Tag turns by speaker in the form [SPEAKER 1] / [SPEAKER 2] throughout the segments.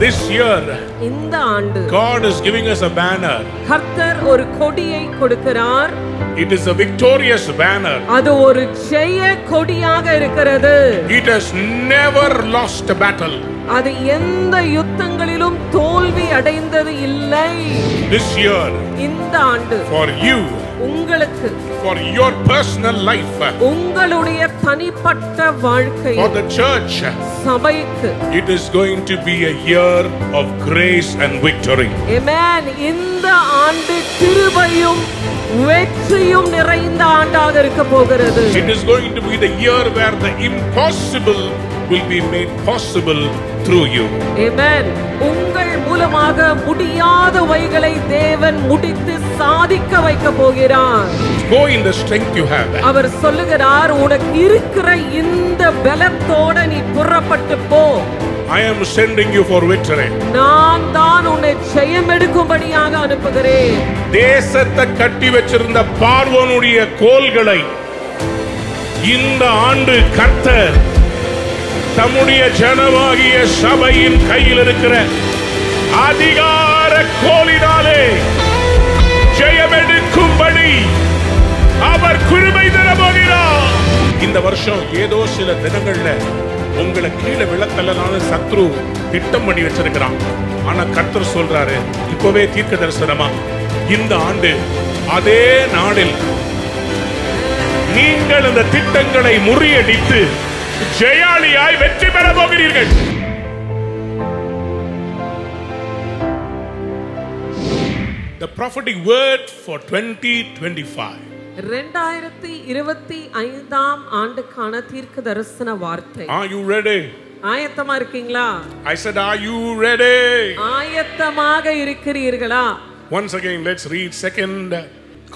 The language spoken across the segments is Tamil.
[SPEAKER 1] This year,
[SPEAKER 2] இந்த ஆண்டு
[SPEAKER 1] God is giving us a banner.
[SPEAKER 2] கர்த்தர் ஒரு கொடியை கொடுக்கிறார்.
[SPEAKER 1] It is a victorious banner.
[SPEAKER 2] அது ஒரு ஜெய கொடியாக இருக்கிறது.
[SPEAKER 1] It has never lost a battle.
[SPEAKER 2] அது எந்த யுத்தங்களிலும் தோல்வி அடைந்தது இல்லை.
[SPEAKER 1] This year,
[SPEAKER 2] இந்த ஆண்டு
[SPEAKER 1] for you,
[SPEAKER 2] உங்களுக்கு,
[SPEAKER 1] for your personal life,
[SPEAKER 2] உங்களுடைய தனிப்பட்ட வாழ்க்கை,
[SPEAKER 1] for the church,
[SPEAKER 2] சபைக்கு,
[SPEAKER 1] it is going to be a year of grace and victory.
[SPEAKER 2] Amen. இந்த ஆண்டு கிருபையும் வெற்றியும் நிறைந்த ஆண்டாக இருக்க போகிறது.
[SPEAKER 1] It is going to be the year where the impossible will be made possible through you.
[SPEAKER 2] Amen. உங்கள் மூலமாக முடியாதவைகளை தேவன் முடித்து சாதிக்க வைக்க போகிறார்.
[SPEAKER 1] Go in the strength you have.
[SPEAKER 2] அவர் சொல்லுகிறார், உனக்கு இருக்கிற இந்த பலத்தோட நீ புறப்பட்டு போ.
[SPEAKER 1] I am sending you for victory.
[SPEAKER 2] நான் தான் உன்னை ஜெயம் எடுக்கும்படியாக அனுப்புகிறேன்.
[SPEAKER 1] தேசத்தை கட்டி வச்சிருந்த பார்வோனுடைய கோல்களை இந்த ஆண்டு கர்த்தர் தம்முடைய ஜனமாகிய சபையின் கையில் இருக்கிற அதிகார கோலினாலே ஜெயமெடுக்கும்படி அவர் கிருபை தரப்போகிறார். இந்த வருஷம் ஏதோ சில தினங்கள்ல உங்களை கீழே விழத்தள்ளலான சத்ரு திட்டம் பண்ணி வச்சிருக்கிறான். ஆனா கர்த்தர் சொல்றாரு, இப்பவே தீர்க்க தரிசனமா இந்த ஆண்டு அதே நாளில் நீங்கள் அந்த திட்டங்களை முறியடித்து ஜெயாலியாய் வெற்றி பெற போகிறீர்கள். The prophetic word for 2025.
[SPEAKER 2] 2025 ஆண்டுக்கான தீர்க்க தரிசன வார்த்தை.
[SPEAKER 1] Are you ready?
[SPEAKER 2] ஆயத்தமா இருக்கீங்களா?
[SPEAKER 1] I said, are you ready?
[SPEAKER 2] ஆயத்தமாக இருக்கிறீர்களா?
[SPEAKER 1] Once again, let's read 2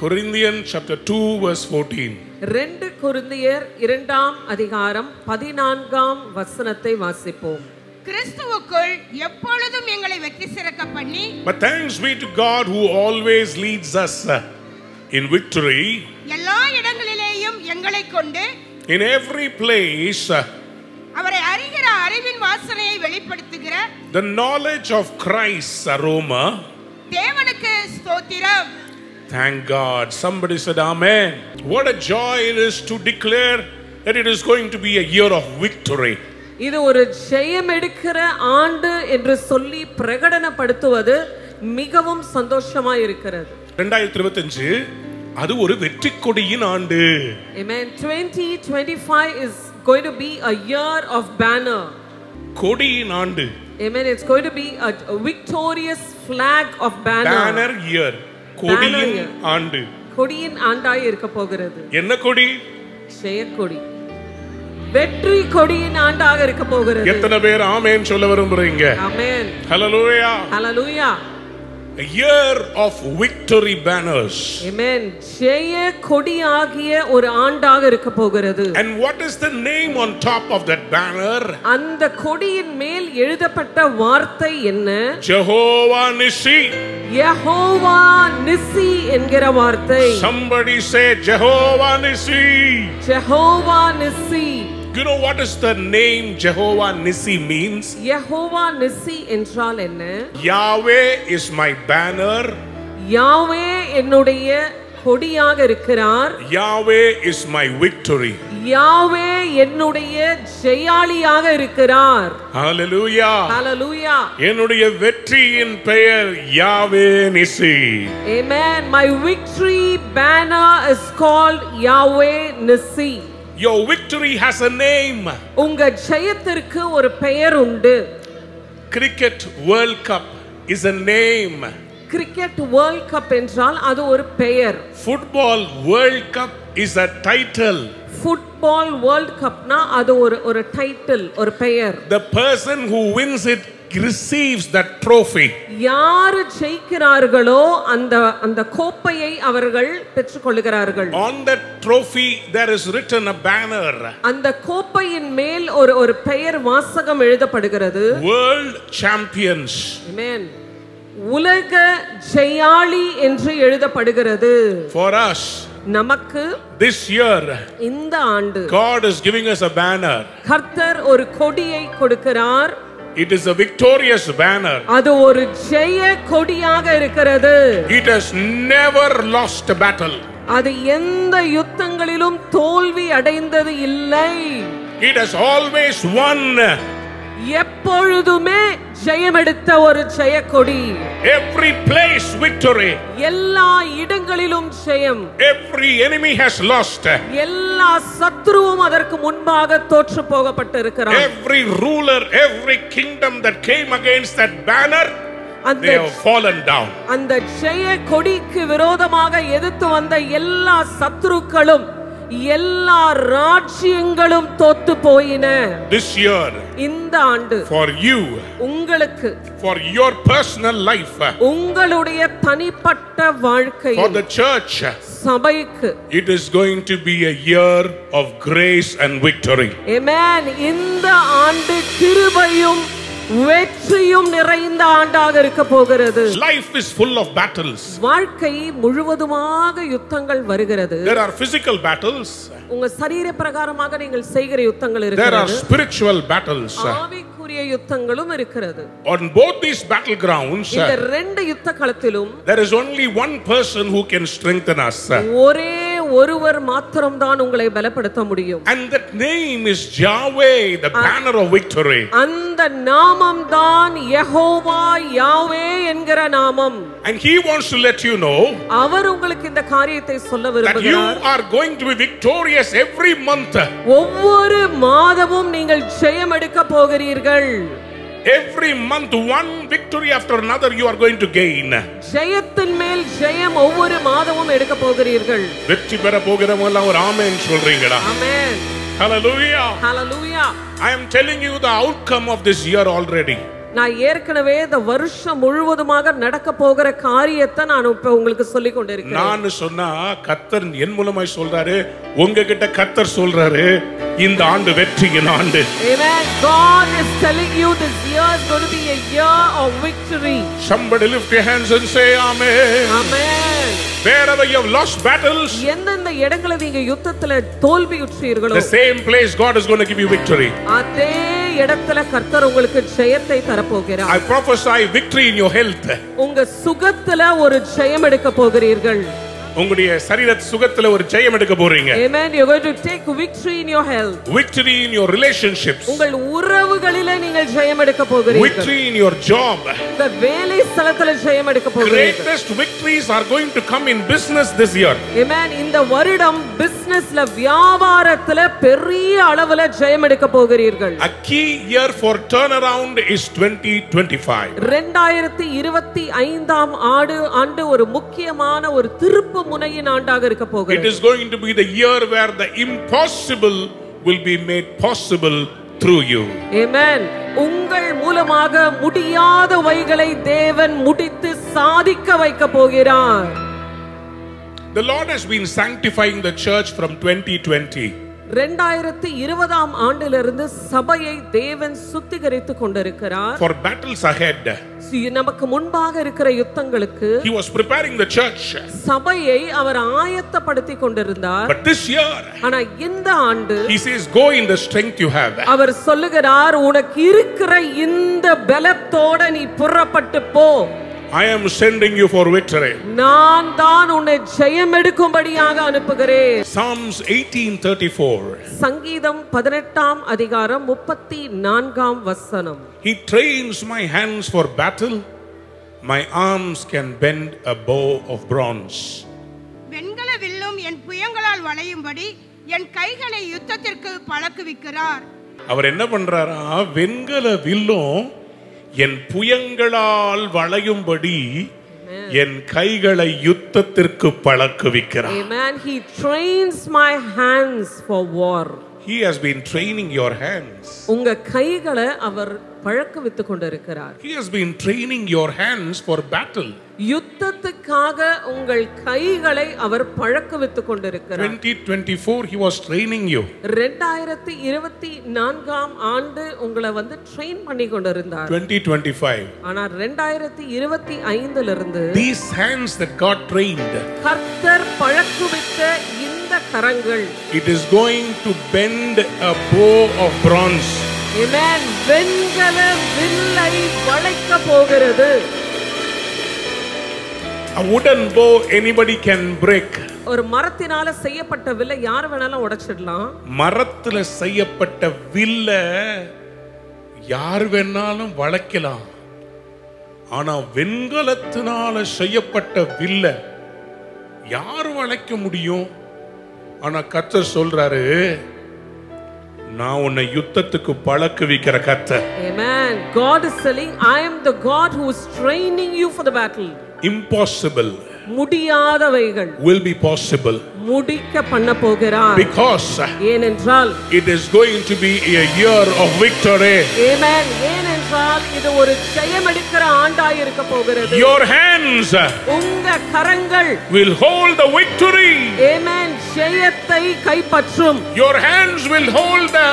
[SPEAKER 1] Corinthians chapter 2 verse 14.
[SPEAKER 2] 2 கொரிந்தியர் 2ஆம் அதிகாரம் 14ஆம் வசனத்தை வாசிப்போம்.
[SPEAKER 3] கிறிஸ்துவுக்குள் எப்பொழுதும் எங்களை வெற்றி சிறக்க பண்ணி,
[SPEAKER 1] But thanks be to God who always leads us in victory.
[SPEAKER 3] எல்லா இடங்களிலேயும் எங்களை கொண்டு
[SPEAKER 1] In every place,
[SPEAKER 3] அவரை அறிகிற அறிவின் வாசனையை வெளிப்படுத்துகிற
[SPEAKER 1] the knowledge of Christ's aroma.
[SPEAKER 3] தேவனுக்கு ஸ்தோத்திரம்.
[SPEAKER 1] Thank God. Somebody said amen. What a joy it is to declare that it is going to be a year of victory.
[SPEAKER 2] இது ஒரு ஜெயம் எடுக்கிற ஆண்டு என்று சொல்லி பிரகடனப்படுத்துவது மிகவும் சந்தோஷமா இருக்கிறது.
[SPEAKER 1] 2025 அது ஒரு வெற்றி கொடியின் ஆண்டு.
[SPEAKER 2] Amen. 2025 is going to be a year of banner.
[SPEAKER 1] கொடியின் ஆண்டு.
[SPEAKER 2] Amen. It's going to be a victorious flag of banner.
[SPEAKER 1] Banner year. கொடியின் ஆண்டு.
[SPEAKER 2] கொடியின் ஆண்டாய் இருக்க போகிறது.
[SPEAKER 1] என்ன கொடி?
[SPEAKER 2] ஜெய கொடி. வெற்றி கொடியின் ஆண்டாக இருக்க போகிறது.
[SPEAKER 1] எத்தனை பேர் ஆமென் சொல்ல விரும்புறீங்க?
[SPEAKER 2] ஆமென்.
[SPEAKER 1] ஹalleluya.
[SPEAKER 2] ஹalleluya.
[SPEAKER 1] A year of victory banners.
[SPEAKER 2] Amen. ஜெய கொடியாகிய ஒரு ஆண்டாக இருக்க போகிறது.
[SPEAKER 1] And what is the name on top of that banner?
[SPEAKER 2] அந்த கொடியின் மேல் எழுதப்பட்ட வார்த்தை என்ன?
[SPEAKER 1] Jehovah Nissi.
[SPEAKER 2] யெகோவா நிசி என்கிற வார்த்தை.
[SPEAKER 1] Somebody say Jehovah Nissi.
[SPEAKER 2] Jehovah நிசி.
[SPEAKER 1] You know what is the name Jehovah Nissi means?
[SPEAKER 2] Jehovah நிசி என்றால் என்ன?
[SPEAKER 1] Yahweh is my banner.
[SPEAKER 2] யாவே என்னுடைய கொடியாக இருக்கிறார்.
[SPEAKER 1] Yahweh is my victory.
[SPEAKER 2] யாவே என்னுடைய ஜெயாளியாக இருக்கிறார்.
[SPEAKER 1] Hallelujah.
[SPEAKER 2] Hallelujah.
[SPEAKER 1] என்னுடைய வெற்றியின் பெயர் Yahweh Nissi.
[SPEAKER 2] Amen. My victory banner is called Yahweh Nissi.
[SPEAKER 1] Your victory has a name.
[SPEAKER 2] உங்க ஜெயத்திற்கு ஒரு பெயர் உண்டு.
[SPEAKER 1] Cricket World Cup is a name.
[SPEAKER 2] Cricket world cup என்றால் அது ஒரு பெயர்.
[SPEAKER 1] Football World Cup is a title.
[SPEAKER 2] Football world கப்னா அது ஒரு டைட்டில், ஒரு பெயர்.
[SPEAKER 1] The person who wins it receives that trophy.
[SPEAKER 2] யார் ஜெயிக்கிறார்களோ அந்த கோப்பையை அவர்கள் பெற்றுக்கொள்கிறார்கள்.
[SPEAKER 1] On that trophy there is written a banner.
[SPEAKER 2] அந்த கோப்பையின் மேல் ஒரு பெயர் வாசகம் எழுதப்படுகிறது.
[SPEAKER 1] World Champions.
[SPEAKER 2] Amen. உலக ஜெயாளி என்று எழுதப்படுகிறது.
[SPEAKER 1] For us,
[SPEAKER 2] நமக்கு
[SPEAKER 1] this year,
[SPEAKER 2] இந்த ஆண்டு
[SPEAKER 1] God is giving us a banner.
[SPEAKER 2] கர்த்தர் ஒரு கொடியை கொடுக்கிறார்.
[SPEAKER 1] It is a victorious banner.
[SPEAKER 2] அது ஒரு ஜெய கொடியாக இருக்கிறது.
[SPEAKER 1] It has never lost a battle.
[SPEAKER 2] அது எந்த யுத்தங்களிலும் தோல்வி அடைந்தது இல்லை.
[SPEAKER 1] It has always won.
[SPEAKER 2] எப்பொழுதுமே ஜெயமெடுத்த ஒரு ஜெயக்கொடி.
[SPEAKER 1] Every place victory.
[SPEAKER 2] எல்லா இடங்களிலும் ஜெயம்.
[SPEAKER 1] Every enemy has lost.
[SPEAKER 2] எல்லா சத்துருவும் அதற்கு முன்பாக தோற்று போகப்பட்டிருக்கிறான்.
[SPEAKER 1] Every ruler, every kingdom that came against that banner, they have fallen down.
[SPEAKER 2] அந்த ஜெய கொடிக்கு விரோதமாக எதிர்த்து வந்த எல்லா சத்துருக்களும் எல்லா ராஜ்யங்களும் தோத்து போயின.
[SPEAKER 1] This year,
[SPEAKER 2] இந்த ஆண்டு
[SPEAKER 1] for you,
[SPEAKER 2] உங்களுக்கு,
[SPEAKER 1] for your personal life,
[SPEAKER 2] உங்களுடைய தனிப்பட்ட வாழ்க்கை,
[SPEAKER 1] for the church,
[SPEAKER 2] சபைக்கு,
[SPEAKER 1] it is going to be a year of grace and victory.
[SPEAKER 2] Amen. இந்த ஆண்டு கிருபையும் வெற்றியும் நிறைந்த ஆண்டாக இருக்க போகிறது.
[SPEAKER 1] Life is full of battles.
[SPEAKER 2] வாழ்க்கை முழுவதுமாக யுத்தங்கள் வருகிறது.
[SPEAKER 1] There are physical battles.
[SPEAKER 2] உங்க சரீர பிரகாரமாக நீங்கள் செய்கிற யுத்தங்கள் இருக்கிறது.
[SPEAKER 1] There are spiritual battles.
[SPEAKER 2] ஆவிக்குரிய யுத்தங்களும் இருக்கிறது.
[SPEAKER 1] On both these battlegrounds,
[SPEAKER 2] இந்த ரெண்டு யுத்த களத்திலும்
[SPEAKER 1] there is only one person who can strengthen us.
[SPEAKER 2] ஒரே ஒருவர் மாத்திரம் தான் உங்களை பலப்படுத்த முடியும்.
[SPEAKER 1] And that name is Yahweh, the banner of victory.
[SPEAKER 2] அந்த நாமம் தான் யெகோவா யாவே என்கிற நாமம்.
[SPEAKER 1] And he wants to let you know
[SPEAKER 2] அவர் உங்களுக்கு இந்த காரியத்தை சொல்ல
[SPEAKER 1] that you
[SPEAKER 2] விரும்புகிறார்.
[SPEAKER 1] are going to be victorious every month.
[SPEAKER 2] ஒவ்வொரு மாதமும் நீங்கள் ஜெயம் எடுக்க போகிறீர்கள்.
[SPEAKER 1] Every month, one victory after another you are going to gain.
[SPEAKER 2] ஜெயத்தின் மேல் ஜெயம் ஒவ்வொரு மாதமும் எடுக்க போகிறீர்கள்.
[SPEAKER 1] வெற்றி பெற போகிறவங்க எல்லாம் ஒரு ஆமென் சொல்றீங்களா?
[SPEAKER 2] ஆமென்.
[SPEAKER 1] Hallelujah.
[SPEAKER 2] Hallelujah.
[SPEAKER 1] I am telling you the outcome of this year already.
[SPEAKER 2] நான் ஏற்கனவே இந்த வருஷம் முழுவதுமாக நடக்க போகிற காரியத்தை நான் இப்ப உங்களுக்கு சொல்லிக் கொண்டிருக்கிறேன்.
[SPEAKER 1] நான் சொன்னா கர்த்தர் என் மூலமாய் சொல்றாரு, உங்ககிட்ட கர்த்தர் சொல்றாரு, இந்த ஆண்டு வெற்றியின் ஆண்டு.
[SPEAKER 2] Amen. God is telling you this year is going to be a year of victory.
[SPEAKER 1] Somebody lift your hands and say amen.
[SPEAKER 2] Amen.
[SPEAKER 1] Wherever you have lost battles,
[SPEAKER 2] எந்தெந்த இடங்களில் நீங்க யுத்தத்துல தோல்வியுற்றீர்களோ,
[SPEAKER 1] the same place God is going to give you victory.
[SPEAKER 2] அதே இடத்துல கர்த்தர் உங்களுக்கு ஜெயத்தை தரப்போகிறார்.
[SPEAKER 1] I prophesy victory in your health.
[SPEAKER 2] உங்க சுகத்துல ஒரு ஜெயம் எடுக்க போகிறீர்கள்.
[SPEAKER 1] உங்களுடைய சரீர சுகத்துல ஒரு ஜெயம் எடுக்க போறீங்க.
[SPEAKER 2] Amen. You are going to take victory in your health.
[SPEAKER 1] Victory in your relationships.
[SPEAKER 2] உங்கள் உறவுகளிலே நீங்கள் ஜெயம் எடுக்க போகிறீர்கள்.
[SPEAKER 1] Victory in your job.
[SPEAKER 2] இந்த வேலை ஸ்தலத்துல ஜெயம் எடுக்க போகிறீர்கள்.
[SPEAKER 1] Greatest victories are going to come in business this year.
[SPEAKER 2] Amen. இந்த வருடம் பிசினஸ்ல வியாபாரத்துல பெரிய அளவுல ஜெயம் எடுக்க போகிறீர்கள்.
[SPEAKER 1] A key year for turnaround is 2025.
[SPEAKER 2] 2025ஆம் ஆண்டு ஒரு முக்கியமான ஒரு திருப்பு முனையின் ஆண்டாக இருக்க போகிறது.
[SPEAKER 1] It is going to be the year where the impossible will be made possible through you.
[SPEAKER 2] Amen. உங்கள் மூலமாக முடியாதவைகளை தேவன் முடித்து சாதிக்க வைக்க போகிறார்.
[SPEAKER 1] The Lord has been sanctifying the church from 2020.
[SPEAKER 2] 2020ஆம் ஆண்டிலிருந்து சபையை தேவன் சுத்திகரித்துக் கொண்டிருக்கிறார்.
[SPEAKER 1] For battles ahead,
[SPEAKER 2] நமக்கு முன்பாக இருக்கிற யுத்தங்களுக்கு
[SPEAKER 1] He was preparing the church.
[SPEAKER 2] சபையை அவர் ஆயத்தப்படுத்திக் கொண்டிருந்தார்.
[SPEAKER 1] But this year,
[SPEAKER 2] ஆனா இந்த ஆண்டு
[SPEAKER 1] He says, go in the strength you have.
[SPEAKER 2] அவர் சொல்லுகிறார், உனக்கு இருக்கிற இந்த பலத்தோட நீ புறப்பட்டு போ.
[SPEAKER 1] I am sending you for victory.
[SPEAKER 2] நான் தான் உன்னை ஜெயம் எடுக்கும்படியாக அனுப்புகிறேன்.
[SPEAKER 1] Psalms 18:34.
[SPEAKER 2] சங்கீதம் 18ஆம் அதிகாரம் 34ஆம் வசனம்.
[SPEAKER 1] He trains my hands for battle. My arms can bend a bow of bronze.
[SPEAKER 3] வெண்கல வில்லும் என் புயங்களால் வளையும்படி என் கைகளை யுத்தத்திற்கு பழக்குவிக்கிறார்.
[SPEAKER 1] அவர் என்ன பண்றாரா? வெண்கல வில்லும் என் புயங்களால் வளையும்படி என் கைகளை யுத்தத்திற்கு பழக்குவிக்கிறார்.
[SPEAKER 2] Amen. He trains my hands for war.
[SPEAKER 1] He has been training your hands.
[SPEAKER 2] உங்க கைகளை அவர் பழக்குவித்துக் கொண்டிருக்கிறார்.
[SPEAKER 1] He has been training your hands for battle.
[SPEAKER 2] யுத்தத்துக்காக உங்கள் கைகளை அவர் பழக்குவித்துக் கொண்டிருக்கிறார்.
[SPEAKER 1] 2024 he was training you.
[SPEAKER 2] 2024ஆம் ஆண்டு உங்களை ட்ரெயின் பண்ணி கொண்டிருந்தார்.
[SPEAKER 1] 2025.
[SPEAKER 2] ஆனா 2025ல இருந்து
[SPEAKER 1] These hands that God trained,
[SPEAKER 2] கர்த்தர் பழக்குவித்த இந்த கரங்கள்,
[SPEAKER 1] it is going to bend a bow of bronze.
[SPEAKER 2] Amen. வெண்கல வில்லை வளைக்க போகிறது.
[SPEAKER 1] A wooden bow anybody can break.
[SPEAKER 2] ஒரு மரத்தினால செய்யப்பட்ட வில்லை யார் வேணாலும் உடைச்சிடலாம்.
[SPEAKER 1] மரத்துல செய்யப்பட்ட வில்ல யார் வேணாலும் வளைக்கலாம். ஆனா வெண்கலத்தினால செய்யப்பட்ட வில்ல யார் வளைக்க முடியும்? ஆனா கர்த்தர் சொல்றாரு, நான் உன்னை யுத்தத்துக்கு பழக்குவிக்கிற கர்த்தர்.
[SPEAKER 2] Amen. God is telling, I am the God who is training you for the battle.
[SPEAKER 1] Impossible
[SPEAKER 2] முடியாதவைகள்
[SPEAKER 1] will be possible.
[SPEAKER 2] முடிக்க பண்ண போகிறார்.
[SPEAKER 1] Because
[SPEAKER 2] ஏனென்றால்
[SPEAKER 1] it is going to be a year of victory.
[SPEAKER 2] Amen. ஏனென்றால் இது ஒரு ஜெயமெடுக்கிற ஆண்டாய் இருக்க போகிறது.
[SPEAKER 1] Your hands
[SPEAKER 2] உங்க கரங்கள்
[SPEAKER 1] will hold the victory.
[SPEAKER 2] Amen. ஜெயத்தை கைப்பற்றும்.
[SPEAKER 1] Your hands will hold the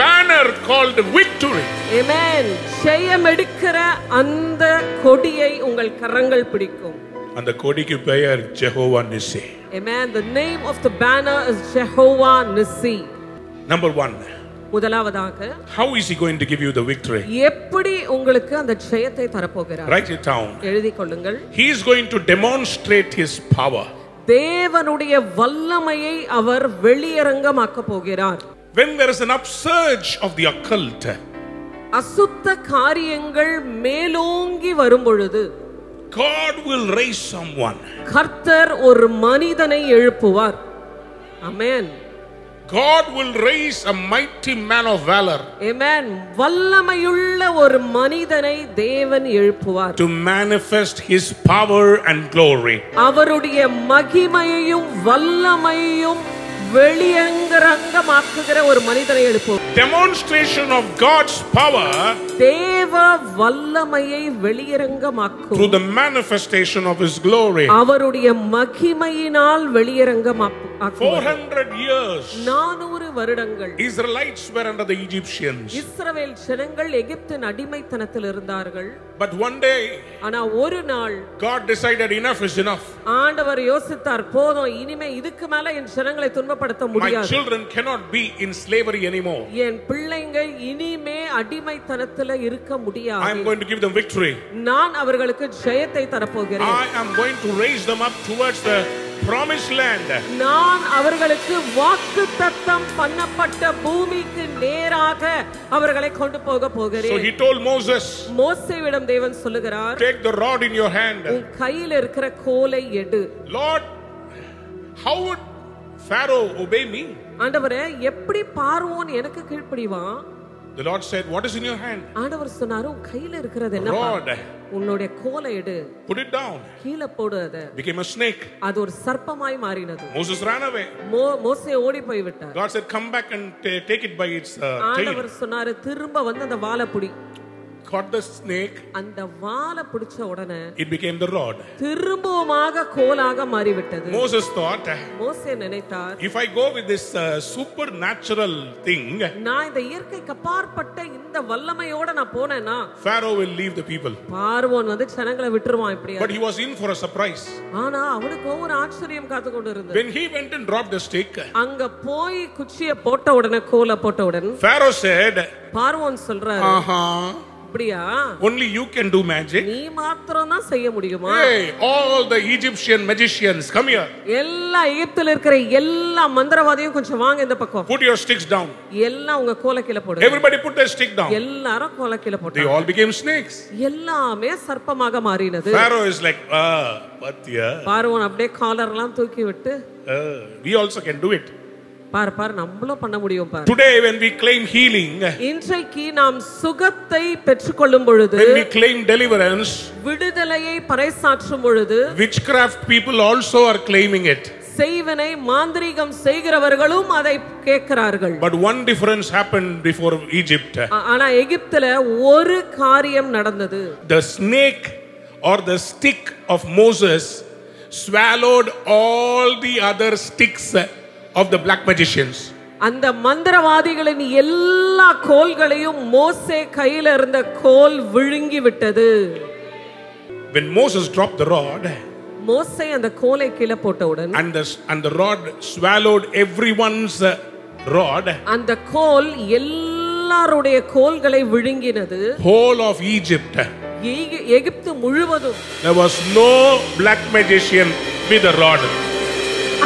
[SPEAKER 1] banner called victory.
[SPEAKER 2] Amen. ஜெயமெடுக்கிற அந்த கொடியை உங்கள் கரங்கள் பிடிக்கும்.
[SPEAKER 1] அந்த கொடிக்கு பெயர் Jehovah நிசி.
[SPEAKER 2] Amen. The name of the banner is Jehovah Nissi.
[SPEAKER 1] Number 1.
[SPEAKER 2] முதலாவதாக,
[SPEAKER 1] how is he going to give you the victory?
[SPEAKER 2] எப்படி உங்களுக்கு அந்த ஜெயத்தை தரப்போகிறார்?
[SPEAKER 1] Write it down.
[SPEAKER 2] எழுதிக் கொள்ளுங்கள்.
[SPEAKER 1] He is going to demonstrate his power.
[SPEAKER 2] தேவனுடைய வல்லமையை அவர் வெளியரங்கமாக்க போகிறார்.
[SPEAKER 1] When there is an upsurge of the occult,
[SPEAKER 2] அசுத்த காரியங்கள் மேலோங்கி வரும் பொழுது
[SPEAKER 1] God will raise someone.
[SPEAKER 2] கர்த்தர் ஒரு மனிதனை எழுப்புவார். Amen.
[SPEAKER 1] God will raise a mighty man of valor.
[SPEAKER 2] Amen. வல்லமையுள்ள ஒரு மனிதனை தேவன் எழுப்புவார்.
[SPEAKER 1] To manifest his power and glory.
[SPEAKER 2] அவருடைய மகிமையையும் வல்லமையையும் வெளியரங்கமாக்குகிற ஒரு மனிதனை எழுப்புவார்.
[SPEAKER 1] Demonstration of God's power
[SPEAKER 2] தேவ வல்லமையை வெளியரங்கமாக்கும்.
[SPEAKER 1] through the manifestation of his glory.
[SPEAKER 2] அவருடைய மகிமையினால் வெளியரங்கமாக்கும்.
[SPEAKER 1] 400 years
[SPEAKER 2] 400 வருடங்கள்
[SPEAKER 1] Israelites were under the Egyptians.
[SPEAKER 2] இஸ்ரவேல் ஜனங்கள் எகிப்தின் அடிமைத்தனத்தில் இருந்தார்கள்.
[SPEAKER 1] But one day
[SPEAKER 2] ஆனா ஒரு நாள்
[SPEAKER 1] God decided enough is enough.
[SPEAKER 2] ஆண்டவர் யோசித்தார், போதும், இனிமே இதுக்கு மேல என் ஜனங்களை துன்பப்படுத்த
[SPEAKER 1] My
[SPEAKER 2] முடியாது.
[SPEAKER 1] children cannot be in slavery anymore.
[SPEAKER 2] என் பிள்ளைங்க இனிமே அடிமைத்தனத்துல இருக்க முடியாது.
[SPEAKER 1] I am going to give them victory.
[SPEAKER 2] நான் அவர்களுக்கு ஜெயத்தை தரப்போகிறேன்.
[SPEAKER 1] I am going to raise them up towards the promised land.
[SPEAKER 2] நான் அவர்களுக்கு வாக்குத்தத்தம் பண்ணப்பட்ட பூமிக்கு நேராக அவர்களை கொண்டு போக
[SPEAKER 1] So
[SPEAKER 2] போகிறேன்.
[SPEAKER 1] he told Moses,
[SPEAKER 2] மோசேவிடம் தேவன் சொல்லுகிறார்,
[SPEAKER 1] take the rod in your hand.
[SPEAKER 2] உன் கையில் இருக்கிற கோலை எடு.
[SPEAKER 1] Lord, how would Pharaoh obey me?
[SPEAKER 2] ஆண்டவரே, எப்படி பார்வோன் எனக்கு கீழ்ப்படிவான்?
[SPEAKER 1] The Lord said, what is in your hand?
[SPEAKER 2] ஆண்டவர் சொன்னாரு, உன் கையில இருக்கிறது என்னப்பா?
[SPEAKER 1] Rod.
[SPEAKER 2] உன்னுடைய கோலை எடு.
[SPEAKER 1] Put it down.
[SPEAKER 2] கீழ போடு. அது
[SPEAKER 1] Became a snake.
[SPEAKER 2] அது ஒரு சர்ப்பமாய் மாறினது.
[SPEAKER 1] Moses ran away.
[SPEAKER 2] மோசே ஓடி போய் விட்டார்.
[SPEAKER 1] God said, come back and take it by its tail.
[SPEAKER 2] ஆண்டவர் சொன்னாரு, திரும்ப வந்து அந்த வாலை பிடி.
[SPEAKER 1] Caught the snake.
[SPEAKER 2] அந்த வாலை பிடிச்ச உடனே
[SPEAKER 1] It became the rod.
[SPEAKER 2] திரும்பவுமாக கோலாக மாறிவிட்டது.
[SPEAKER 1] Moses thought,
[SPEAKER 2] மோசே நினைத்தார்,
[SPEAKER 1] if I go with this supernatural thing,
[SPEAKER 2] நான் இந்த இயற்கைக்கு அப்பாற்பட்ட இந்த வல்லமையோட நான் போனேனா
[SPEAKER 1] Pharaoh will leave the people.
[SPEAKER 2] பார்வோன் வந்து ஜனங்களை விட்டுருவான் இப்படியா.
[SPEAKER 1] But he was in for a surprise.
[SPEAKER 2] ஆனா அவனுக்கு ஒரு ஆச்சரியம் காத்து கொண்டு இருந்தது.
[SPEAKER 1] When he went and dropped the stick,
[SPEAKER 2] அங்க போய் குச்சியை போட்ட உடனே, கோலை போட்ட உடனே
[SPEAKER 1] Pharaoh said,
[SPEAKER 2] பார்வோன் சொல்றாரு, அப்படியா,
[SPEAKER 1] only you can do magic.
[SPEAKER 2] நீ மாத்திரம் தான் செய்ய முடியுமா?
[SPEAKER 1] Hey, all the Egyptian magicians, come here.
[SPEAKER 2] எல்லா எகிப்தில இருக்கிற எல்லா மந்திரவாதியும் கொஞ்சம் வாங்க இந்த பக்கம்.
[SPEAKER 1] Put your sticks down.
[SPEAKER 2] எல்லாம் உங்க கோலை கீழ போடுங்க.
[SPEAKER 1] Everybody put their stick down.
[SPEAKER 2] எல்லாரும் கோலை கீழ
[SPEAKER 1] They
[SPEAKER 2] போட்டாங்க.
[SPEAKER 1] all became snakes.
[SPEAKER 2] எல்லாமே சர்ப்பமாக மாறினது.
[SPEAKER 1] Pharaoh is like, patya.
[SPEAKER 2] பார்வோன் அப்படியே காலர்லாம் தூக்கி விட்டு,
[SPEAKER 1] We also can do it.
[SPEAKER 2] பார் நம்மளும் பண்ண முடியும் பார்.
[SPEAKER 1] Today when we claim healing,
[SPEAKER 2] இன்றைக்கு நாம் சுகத்தை பெற்றுக்கொள்ளும் பொழுது,
[SPEAKER 1] when we claim deliverance,
[SPEAKER 2] விடுதலையை பறைசாற்றும் பொழுது,
[SPEAKER 1] witchcraft people also are claiming it.
[SPEAKER 2] செய்வனை மாந்திரீகம் செய்கிறவர்களும் அதை கேட்கிறார்கள்.
[SPEAKER 1] But one difference happened before Egypt.
[SPEAKER 2] ஆனா எகிப்தில ஒரு காரியம் நடந்தது.
[SPEAKER 1] The snake or the stick of Moses swallowed all the other sticks of the black magicians.
[SPEAKER 2] அந்த மந்திரவாதிகளின் எல்லா கோல்களையும் மோசே கையில இருந்த கோல் விழுங்கி விட்டது.
[SPEAKER 1] When Moses dropped the rod,
[SPEAKER 2] மோசே அந்த கோலை கீழ போட்டவுடன்,
[SPEAKER 1] and the rod swallowed everyone's rod,
[SPEAKER 2] அந்த கோல் எல்லா எல்லாருடைய கோல்களை விழுங்கினது.
[SPEAKER 1] Whole of Egypt.
[SPEAKER 2] எகிப்து முழுவதும்.
[SPEAKER 1] There was no black magician with a rod.